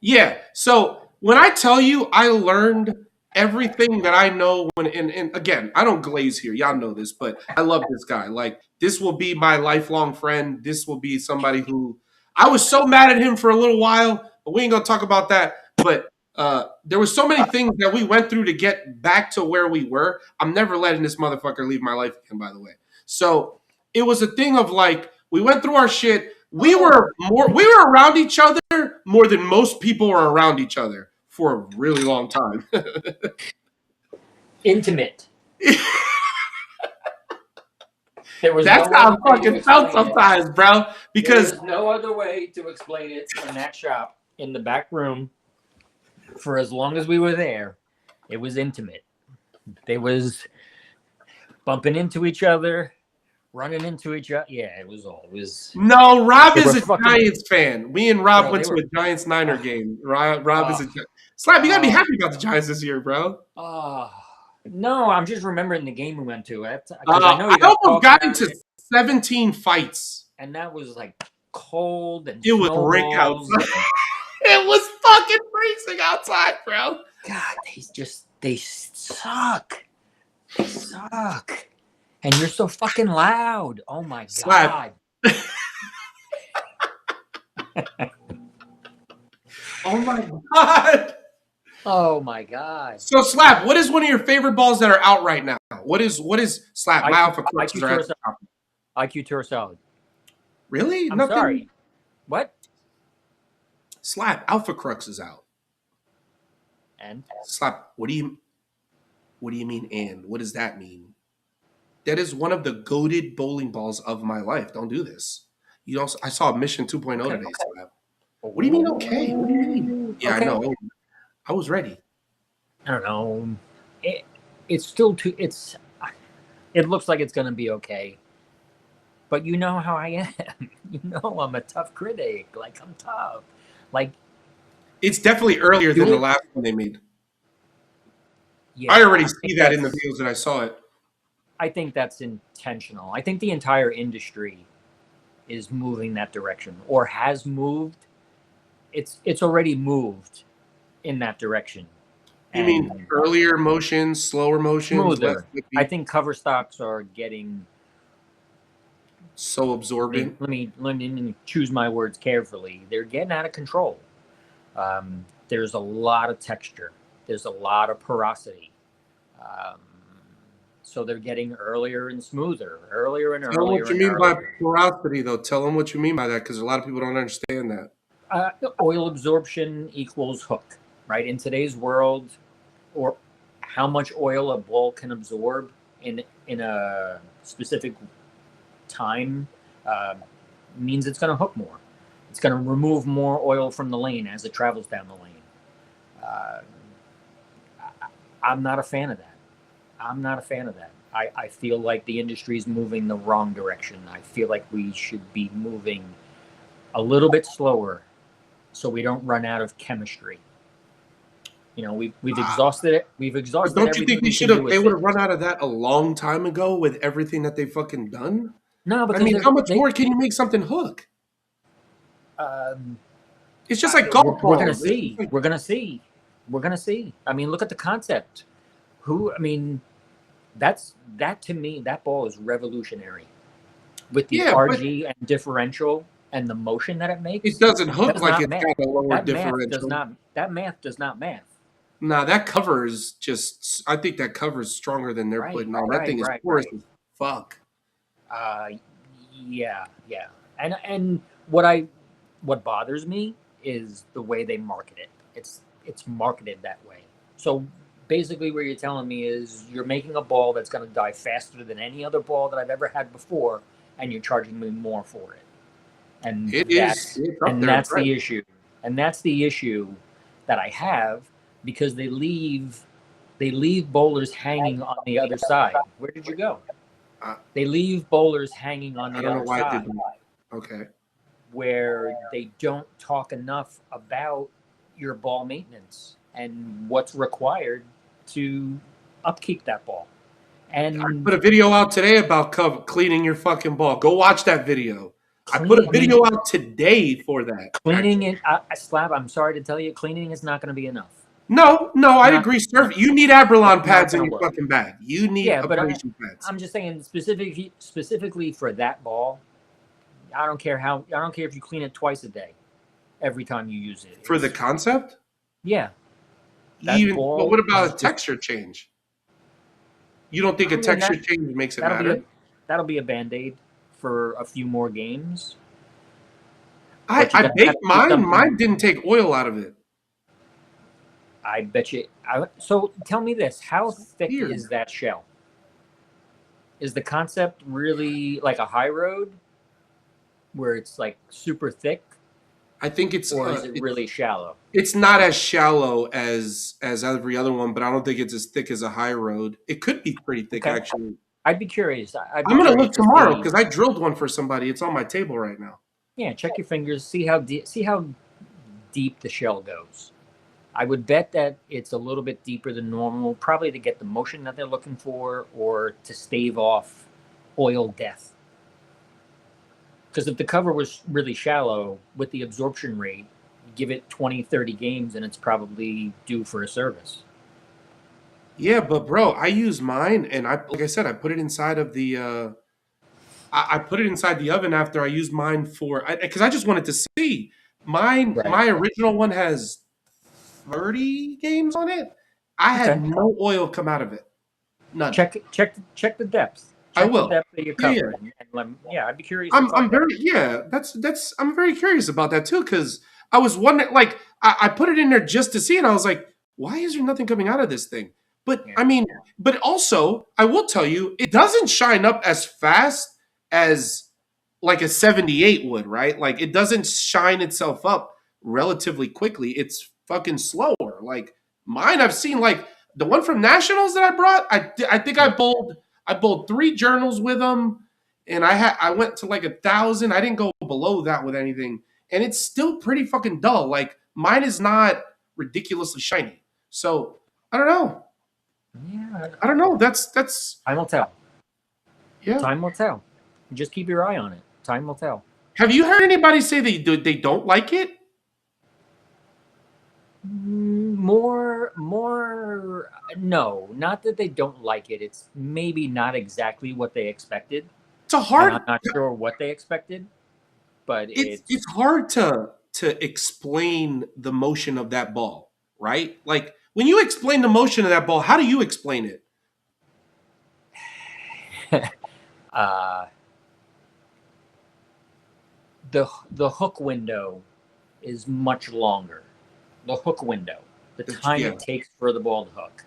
yeah. So when I tell you I learned everything that I know and again, I don't glaze here. Y'all know this, but I love this guy. Like, this will be my lifelong friend. This will be somebody who I was so mad at him for a little while, but we ain't gonna talk about that. But There was so many things that we went through to get back to where we were. I'm never letting this motherfucker leave my life again, by the way. So it was a thing of like, we went through our shit. We were around each other more than most people were around each other for a really long time. Intimate. There was That's no how other I way to fucking felt explain it. sometimes, bro. Because There was no other way to explain it in that shop in the back room. For as long as we were there, it was intimate. There was bumping into each other, running into each other. Yeah, it was all. It was. no, Rob They is were a fucking- Giants fan. Me and Rob Bro, went they to were- a Giants Niner game. Rob is a Oh. Slap. You gotta be Oh. happy about the Giants this year, bro. No, I'm just remembering the game we went to. I I almost got into 17 fights. and that was like cold and It was rick snowballs. outside. It was fucking freezing outside, bro. God, they suck. They suck. And you're so fucking loud. Oh my Slap. God. Oh my god. Oh my God. So Slap, what is one of your favorite balls that are out right now? What is Slap? My Alpha Crushes are at the top. IQ Tour Solid. Really? I'm Nothing? sorry. What? Slap, Alpha Crux is out. And Slap, what do you mean and? What does that mean? That is one of the goated bowling balls of my life. Don't do this. You don't I saw Mission 2.0 today, Slap. What do you mean okay? What do you mean? Yeah, Okay. I know. I was ready. I don't know. It's still too. It looks like it's gonna be okay. But you know how I am. You know I'm a tough critic. Like I'm tough. Like It's definitely earlier than the last one they made. yeah, I already I see think that in the that's- videos that I saw it. I think that's intentional. I think the entire industry is moving that direction, or has moved. It's already moved in that direction. You mean earlier motions, slower motions, less smoother? flippy, I think cover stocks are getting. so absorbent. Let me choose my words carefully. They're getting out of control. There's a lot of texture. There's a lot of porosity. So they're getting earlier and smoother, earlier and Tell them earlier. what you mean by porosity, though. Tell them what you mean by that, because a lot of people don't understand that. Oil absorption equals hook, right? In today's world, or how much oil a ball can absorb in a specific time means it's going to hook more. It's going to remove more oil from the lane as it travels down the lane. I'm not a fan of that. I feel like the industry is moving the wrong direction. I feel like we should be moving a little bit slower so we don't run out of chemistry. You know, we've exhausted it. We've exhausted. But don't you think they would have it. run out of that a long time ago with everything that they've fucking done? No, but I mean, how much more can you make something hook? It's just like golf balls. We're gonna see. We're gonna see. We're gonna see. I mean, look at the concept. That to me, that ball is revolutionary. With the RG and differential and the motion that it makes. It doesn't hook like it's got a lower that differential. That math does not math. Nah, that cover is just. I think that cover is stronger than they're putting on. That thing is porous as fuck. Yeah. And what bothers me is the way they market it. It's marketed that way. So basically, what you're telling me is you're making a ball that's going to die faster than any other ball that I've ever had before, and you're charging me more for it. And that's the issue. And that's the issue that I have, because they leave bowlers hanging on the other side. Where did you go? They leave bowlers hanging on the other side. Okay. Where they don't talk enough about your ball maintenance and what's required to upkeep that ball. And I put a video out today about cleaning your fucking ball. Go watch that video. I put a video out today for that. Cleaning it, Slab, I'm sorry to tell you, cleaning is not going to be enough. No, I agree. You need Abralon pads in your fucking bag. You need abrasion pads. I'm just saying specifically for that ball. I don't care if you clean it twice a day, every time you use it. For the concept? Yeah. That But ball what about is a just, texture change? You don't think I a mean, texture change makes it that'll be matter? that'll be a Band-Aid for a few more games. But you're I gonna have baked to do mine. something. Mine didn't take oil out of it. I bet you. So tell me this: how thick Weird. is that shell? Is the concept really like a high road, where it's like super thick, I think it's or is it really shallow? it's not as shallow as every other one, but I don't think it's as thick as a high road. It could be pretty thick Okay, actually. I'd be curious. I'd be I'm gonna curious look to tomorrow see. because I drilled one for somebody. It's on my table right now. Yeah, check your fingers. See how deep the shell goes. I would bet that it's a little bit deeper than normal, probably to get the motion that they're looking for, or to stave off oil death. Because if the cover was really shallow with the absorption rate, give it 20, 30 games and it's probably due for a service. Yeah, but bro, I use mine, and like I said, I put it inside of the. I put it inside the oven after I used mine for because I just wanted to see mine. Right. My original one has 30 games on it. I Okay. had no oil come out of it. None. Check the depth. I Check the will. depth of your Yeah, cover. yeah. Yeah, I'd be curious to find I'm out. very that's I'm very curious about that too because I was wondering like I put it in there just to see and I was like, why is there nothing coming out of this thing? But Yeah. I mean, but also I will tell you, it doesn't shine up as fast as like a 78 would, right? Like it doesn't shine itself up relatively quickly. It's fucking slower. Like mine, I've seen like the one from Nationals that I brought. I think Yeah. I bowled 3 journals with them, and I went to like 1,000. I didn't go below that with anything, and it's still pretty fucking dull. Like mine is not ridiculously shiny. So I don't know. Yeah. I don't know. That's Time will tell. yeah. Time will tell. Just keep your eye on it. Time will tell. Have you heard anybody say they don't like it? More. No, not that they don't like it. It's maybe not exactly what they expected, It's a and hard. I'm not sure what they expected, but It's hard to explain the motion of that ball, right? Like when you explain the motion of that ball, how do you explain it? uh, the hook window is much longer. The hook window, the time it takes for the ball to hook,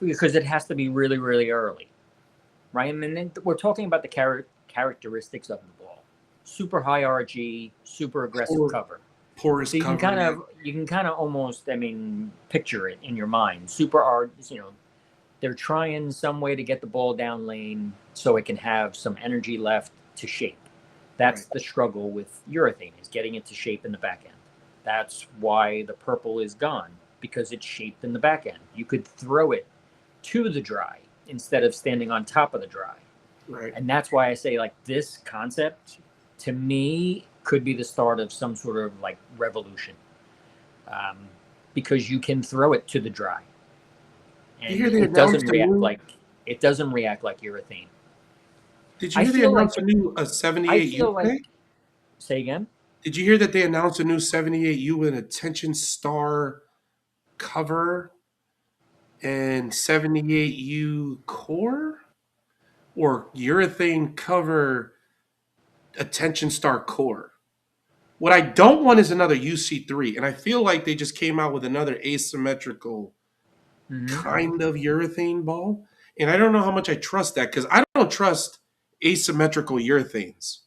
because it has to be really, really early, right? And then we're talking about the characteristics of the ball: super high RG, super aggressive cover. Porous So you cover. can kind of almost, picture it in your mind. Super R, they're trying some way to get the ball down lane so it can have some energy left to shape. That's Right. the struggle with urethane, is getting it to shape in the back end. That's why the purple is gone, because it's shaped in the back end. You could throw it to the dry instead of standing on top of the dry. Right. And that's why I say, like, this concept to me could be the start of some sort of like revolution, because you can throw it to the dry and it doesn't react like urethane. Did you hear they announced a 78U? Say again? Did you hear that they announced a new 78U with attention star cover and 78U core or urethane cover attention star core? What I don't want is another UC3, and I feel like they just came out with another asymmetrical kind of urethane ball, and I don't know how much I trust that because I don't trust asymmetrical urethanes.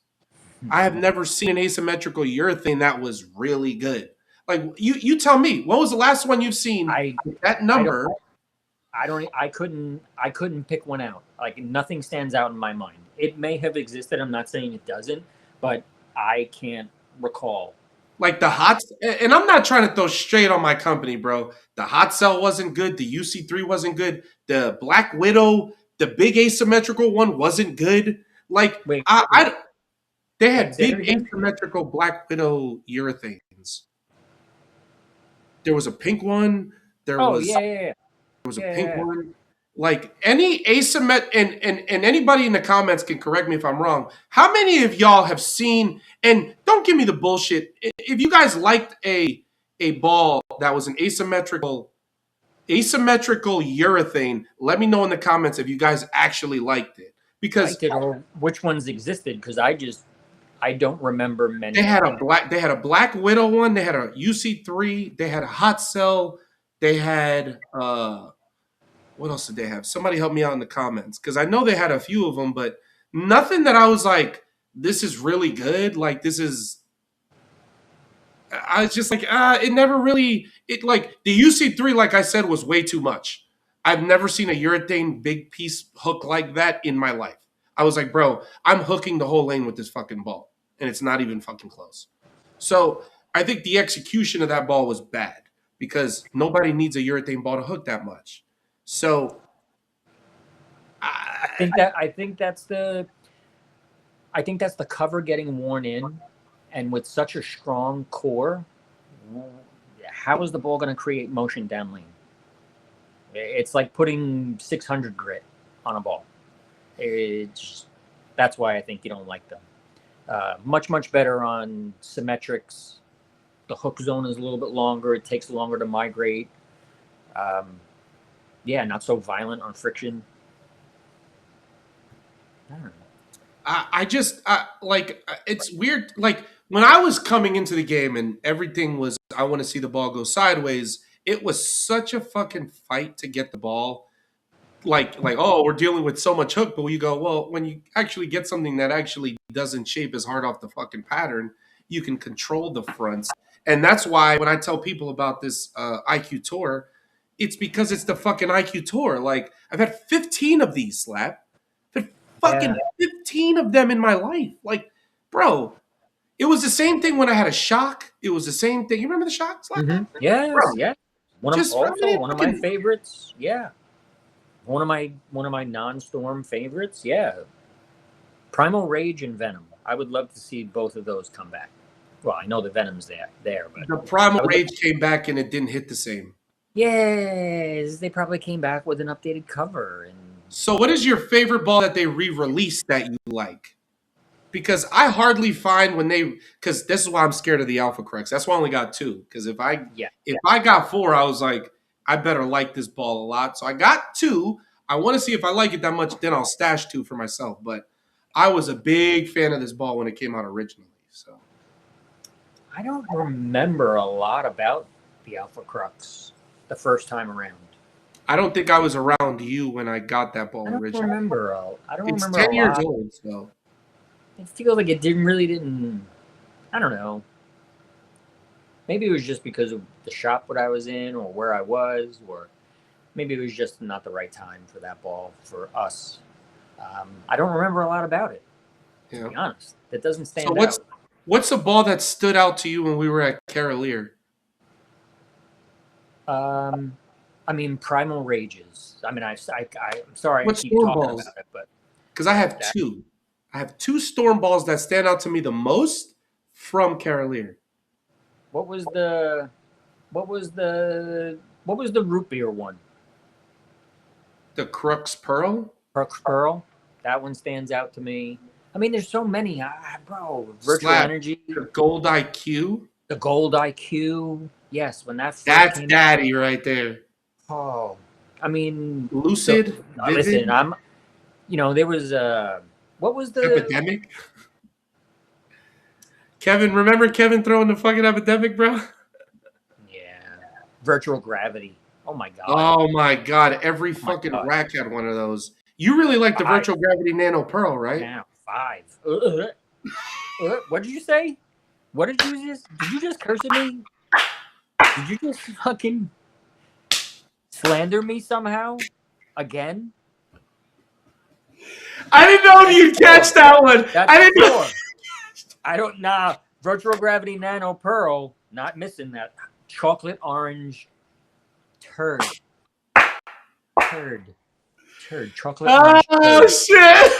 I have never seen an asymmetrical urethane that was really good. Like you tell me, what was the last one you've seen? That number. I couldn't pick one out. Like nothing stands out in my mind. It may have existed. I'm not saying it doesn't, but I can't recall. Like the hot, and I'm not trying to throw straight on my company, bro. The hot cell wasn't good. The UC3 wasn't good. The Black Widow, the big asymmetrical one, wasn't good. Like Wait, they had big asymmetrical Black Widow urethanes. There was a pink one. There was a pink one. Like any asymmetric, and anybody in the comments can correct me if I'm wrong. How many of y'all have seen? And don't give me the bullshit. If you guys liked a a ball that was an asymmetrical urethane, let me know in the comments if you guys actually liked it. Because liked it, or which ones existed, because I don't remember many. they had a Black Widow one, they had a UC3, they had a Hot Cell, they had what else did they have? Somebody help me out in the comments, because I know they had a few of them, but nothing that I was like, this is really good. Like, this is. I was just like, it never really. It like the UC3, like I said, was way too much. I've never seen a urethane big piece hook like that in my life. I was like, bro, I'm hooking the whole lane with this fucking ball, and it's not even fucking close. So I think the execution of that ball was bad because nobody needs a urethane ball to hook that much. So I think that's the cover getting worn in, and with such a strong core, how is the ball going to create motion down lane? It's like putting 600 grit on a ball. That's why I think you don't like them. Much better on symmetrics. The hook zone is a little bit longer. It takes longer to migrate. Not so violent on friction. I don't know. It's weird. Like when I was coming into the game and everything was, I want to see the ball go sideways. It was such a fucking fight to get the ball. Oh, we're dealing with so much hook, but you go, well, when you actually get something that actually doesn't shape as hard off the fucking pattern, you can control the fronts. And that's why when I tell people about this IQ Tour, it's because it's the fucking IQ Tour. Like, I've had 15 of these, Slap. Fucking 15 of them in my life. Like, bro, it was the same thing when I had a Shock. It was the same thing. You remember the Shock? Mm-hmm. Yes, bro, yeah. One of my favorites. Yeah. One of my non-Storm favorites. Yeah. Primal Rage and Venom. I would love to see both of those come back. Well, I know the Venom's there, but the Primal Rage came back and it didn't hit the same. Yes, they probably came back with an updated cover. And so what is your favorite ball that they re-released that you like? Because I hardly find because this is why I'm scared of the Alpha Crux. That's why I only got 2. Because if I got 4, I was like, I better like this ball a lot. So I got 2. I want to see if I like it that much, then I'll stash 2 for myself. But I was a big fan of this ball when it came out originally. So I don't remember a lot about the Alpha Crux the first time around. I don't think I was around you when I got that ball originally. I don't remember. It's 10 years old, so. It feels like it didn't. I don't know. Maybe it was just because of the shop that I was in, or where I was, or maybe it was just not the right time for that ball for us. I don't remember a lot about it. To be honest, that doesn't stand out. What's a ball that stood out to you when we were at Carolier? I mean, Primal Rages. I mean, I'm sorry I keep talking about it, but because I have 2. I have 2 Storm balls that stand out to me the most from Carolier. What was the root beer one? The Crux Pearl? Crux Pearl. That one stands out to me. I mean, there's so many. Bro, Virtual Energy. The Gold IQ. The Gold IQ. Yes, when that first That's daddy out, right there. Oh, I mean, Lucid. Listen, there was what was the Epidemic? Kevin, remember Kevin throwing the fucking Epidemic, bro? Yeah. Virtual Gravity. Oh my god. Oh my god. Every fucking rack had one of those. You really like the Virtual Gravity Nano Pearl, right? Yeah, 5. What did you say? What did you just curse at me? Did you just fucking slander me somehow? Again? I didn't know if you'd catch that one. I didn't know. I don't know. Virtual Gravity Nano Pearl, not missing that. Chocolate orange turd. Chocolate orange turd. Oh, shit.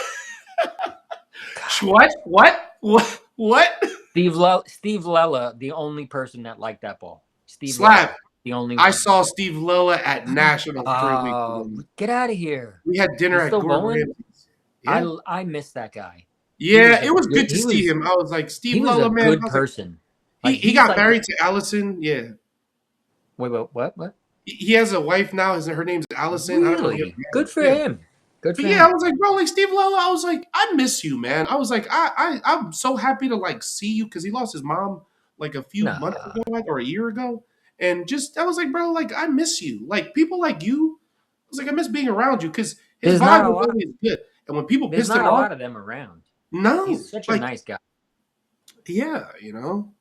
What? Steve Lella, the only person that liked that ball. Slap. The only one. I saw Steve Lella at National 3 weeks ago. Get out of here. We had dinner at Gordon. Yeah. I miss that guy. Yeah, it was good to see him. I was like, Steve Lella, man. He was a good person. He got married to Allison. Yeah. Wait, what? He has a wife now. Her name's Allison. I don't know. Really? Good for him. Good for But him. yeah, I was like, bro, like Steve Lella, I was like, I miss you, man. I was like, I'm so happy to like see you because he lost his mom like a few months ago, like, or a year ago. And just I was like, bro, like I miss you. Like people like you, I was like, I miss being around you because his vibe was always good. And when people pissed him off, there's not a lot of them around. No, he's such a nice guy. Yeah, you know.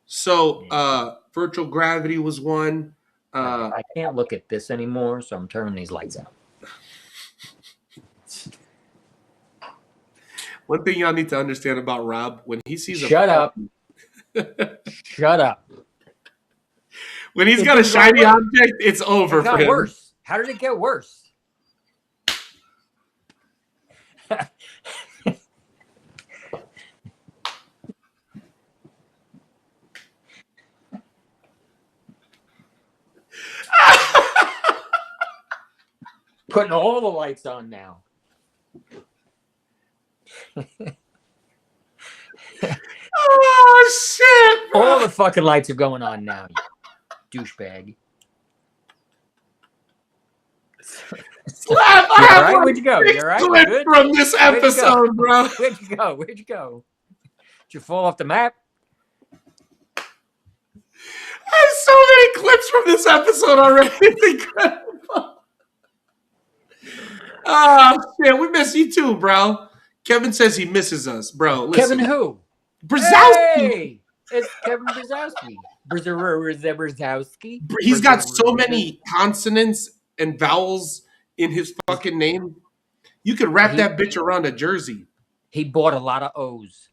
So Virtual Gravity was one. I can't look at this anymore, so I'm turning these lights out. One thing y'all need to understand about Rob, when he sees Shut up. When he's got a shiny object, it's over for him. Worse. How did it get worse? Putting all the lights on now. Oh shit! Bro. All the fucking lights are going on now, you douchebag. Slap! You all right? Where'd you go? You all right? Clip good? From this episode, bro. Where'd you go? Where'd you go? Did you fall off the map? I have so many clips from this episode already. It's incredible. Oh shit, we miss you too, bro. Kevin says he misses us, bro. Listen. Kevin who? Brzezowski. Hey, it's Kevin Brzezowski. Brzezowski. He's got so many consonants and vowels in his fucking name. You could wrap that bitch around a jersey. He bought a lot of O's.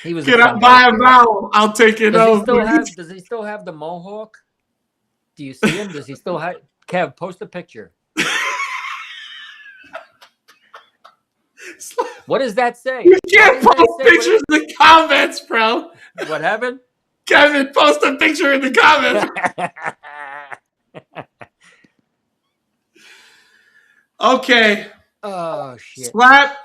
He was. Can I buy a vowel? I'll take it over. Does he still have the mohawk? Do you see him? Does he still have? Kev, post a picture. What does that say? You can't post pictures in the comments, bro. What happened? Kevin, post a picture in the comments. Okay. Oh shit. Slap.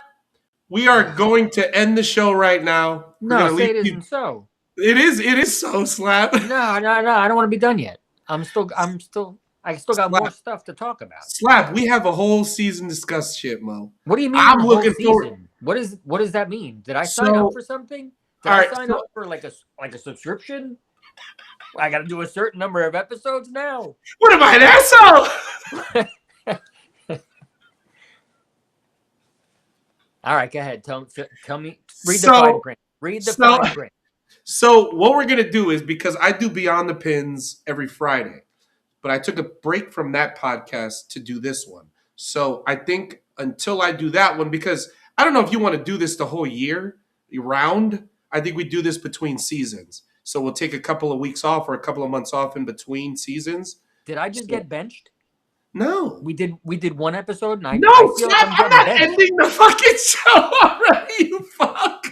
We are going to end the show right now. No, say it isn't so. It is so, Slap. No. I don't want to be done yet. I still got more stuff to talk about. Slap, we have a whole season discuss shit, Mo. What do you mean? I'm looking forward. What does that mean? Did I sign up for something? Did I sign up for like a subscription? I got to do a certain number of episodes now. What am I, an asshole? All right, go ahead. Tell me. Read the fine print. Read the fine print. So what we're gonna do is, because I do Beyond the Pins every Friday, but I took a break from that podcast to do this one. So I think until I do that one, because I don't know if you want to do this the whole year round. I think we do this between seasons. So we'll take a couple of weeks off or a couple of months off in between seasons. Did I just get benched? No. We did one episode and I'm not ending the fucking show already, you fuck.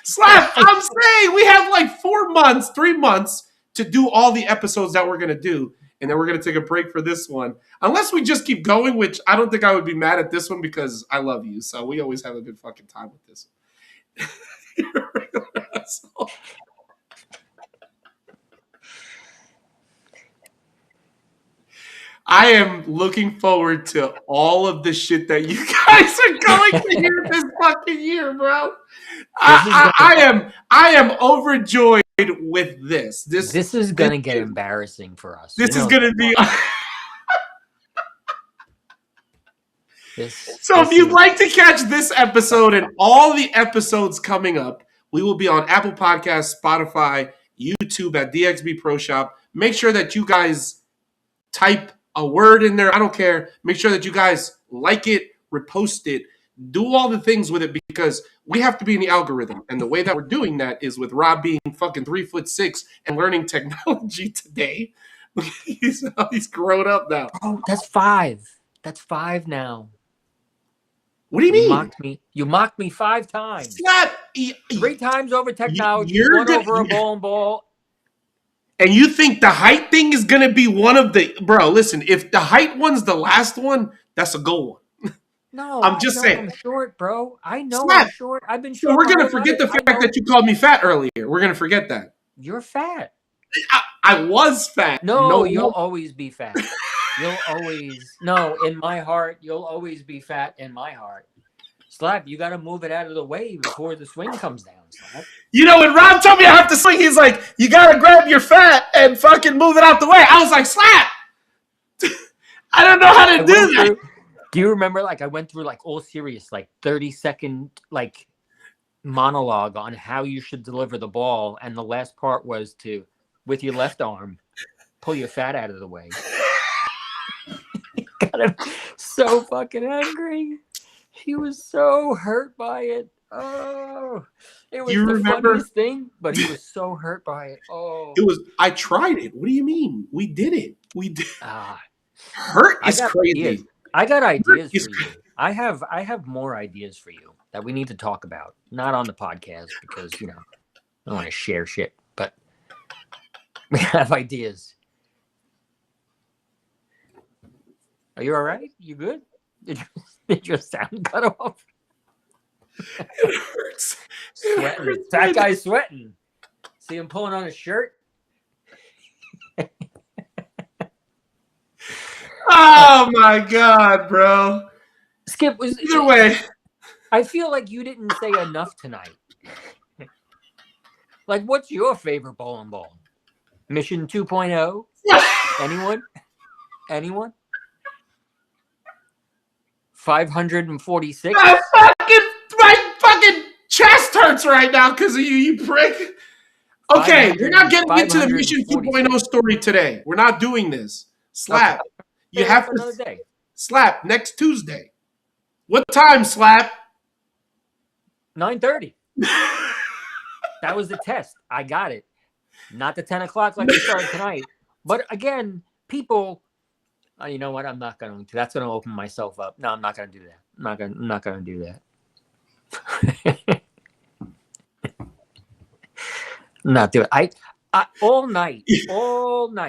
Slap, I'm saying we have like 3 months to do all the episodes that we're going to do. And then we're going to take a break for this one. Unless we just keep going, which I don't think I would be mad at this one because I love you. So we always have a good fucking time with this. You're a regular asshole. I am looking forward to all of the shit that you guys are going to hear this fucking year, bro. I am overjoyed with this. This is gonna get embarrassing for us. This is gonna be. So if you'd like to catch this episode and all the episodes coming up, we will be on Apple Podcasts, Spotify, YouTube at DXB Pro Shop. Make sure that you guys type a word in there. I don't care. Make sure that you guys like it, repost it, do all the things with it because we have to be in the algorithm. And the way that we're doing that is with Rob being fucking 3'6" and learning technology today. he's grown up now. Oh, that's 5. That's 5 now. What do you mean? You mocked me 5 times. 3 times over technology, 1 over a ball. And you think the height thing is going to be one of the... Bro, listen, if the height one's the last one, that's a goal one. No, I'm just saying. I'm short, bro. I know Slap. I'm short. I've been So short. we're my gonna whole forget the life. fact that you called me fat earlier. We're gonna forget that. You're fat. I was fat. No, you'll always be fat. You'll always in my heart, you'll always be fat in my heart. Slap, you got to move it out of the way before the swing comes down, Slap. You know, when Rob told me I have to swing, he's like, you got to grab your fat and fucking move it out the way. I was like, Slap! I don't know how to do that. Do you remember, like, I went through, like, all serious, like, 30-second, like, monologue on how you should deliver the ball, and the last part was to, with your left arm, pull your fat out of the way. Got him so fucking angry. He was so hurt by it. Oh, it was the funniest thing, but he was so hurt by it. Oh, I tried it. What do you mean? We did it. We did. Hurt is crazy. Ideas. I got ideas for you. I have more ideas for you that we need to talk about. Not on the podcast because, I don't want to share shit, but we have ideas. Are you all right? You good? Did your sound cut off? It hurts. Sweating. It hurts. That guy's sweating. See him pulling on his shirt? Oh my God, bro. Skip was either way. I feel like you didn't say enough tonight. Like, what's your favorite bowling ball? Mission 2.0? Anyone? 546? My fucking chest hurts right now because of you, you prick. Okay, we're not getting into the Mission 2.0 story today. We're not doing this. Slap. Okay. You have to another day. Slap next Tuesday. What time, Slap? 9:30. That was the test. I got it. Not the 10 o'clock like we started tonight. But again, people, you know what? I'm not going to. That's going to open myself up. No, I'm not going to do that. I'm not going to do that. Not do it. I all night.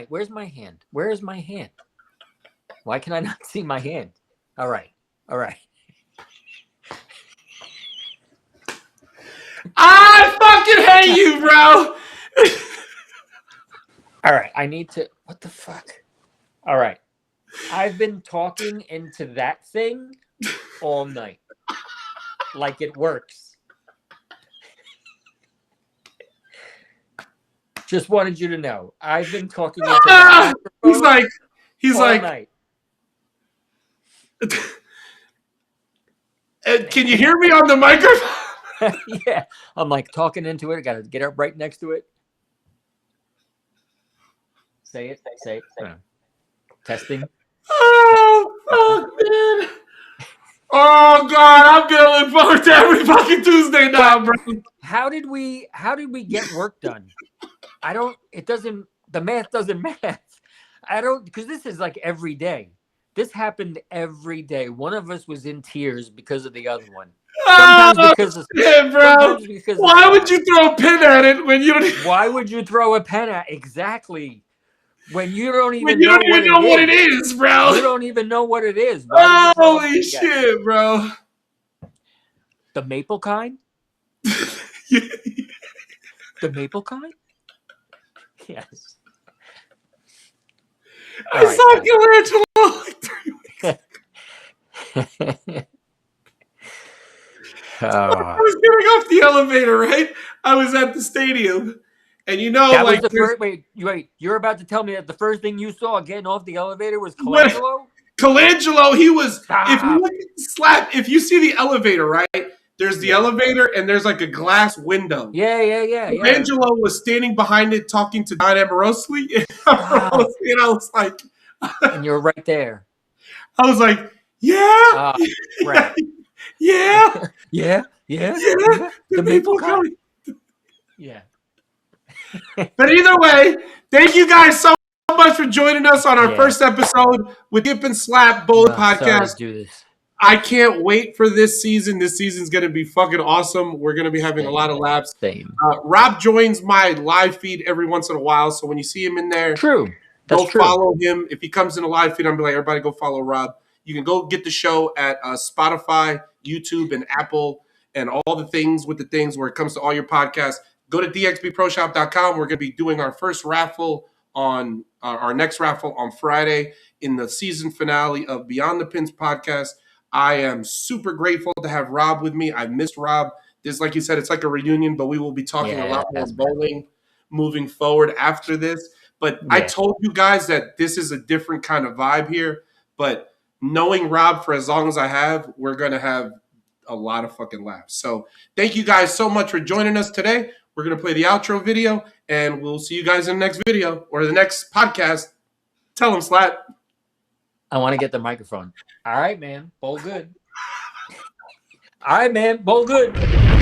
Where's my hand? Where is my hand? Why can I not see my hand? All right. I fucking hate you, bro. All right. I need to. What the fuck? All right. I've been talking into that thing all night. Like it works. Just wanted you to know. I've been talking into that. He's all like. Night. Can you hear me on the microphone? Yeah. I'm like talking into it. I got to get up right next to it. Say it. Testing. Oh, fuck, man. Oh, God. I'm going to look forward to every fucking Tuesday now, bro. How did we get work done? The math doesn't math. Because this is like every day. This happened every day. One of us was in tears because of the other one. Sometimes because Why would you throw a pin at it when you don't? Why would you throw a pin at exactly when you don't even know what it is, bro? You don't even know what it is. Holy shit, bro! The maple kind. The maple kind. Yes. I saw Colangelo like 3 weeks ago. I was getting off the elevator, right? I was at the stadium, and that was the first. Wait, you're about to tell me that the first thing you saw getting off the elevator was Colangelo? Colangelo, he was. If you look at the Slap, if you see the elevator, right? There's the elevator, and there's like a glass window. Yeah. Colangelo was standing behind it talking to Don Amorosi, and I was like... and you're right there. I was like, yeah. Right. Yeah. Yeah. The maple kind. Yeah. But either way, thank you guys so much for joining us on our first episode with Skip and Slap Bowling Podcast. Let's do this. I can't wait for this season. This season's going to be fucking awesome. We're going to be having a lot of laps. Rob joins my live feed every once in a while, so when you see him in there, go follow him. If he comes in a live feed, I'm like, everybody go follow Rob. You can go get the show at Spotify, YouTube, and Apple, and all the things with the things where it comes to all your podcasts. Go to dxbproshop.com. We're going to be doing our first raffle on our next raffle on Friday in the season finale of Beyond the Pins podcast. I am super grateful to have Rob with me. I've missed Rob. This, like you said, it's like a reunion, but we will be talking a lot more bowling moving forward after this. But I told you guys that this is a different kind of vibe here. But knowing Rob for as long as I have, we're going to have a lot of fucking laughs. So thank you guys so much for joining us today. We're going to play the outro video, and we'll see you guys in the next video or the next podcast. Tell them, Slat. I want to get the microphone. All right, man. Bowl good. All right, man. Bowl good.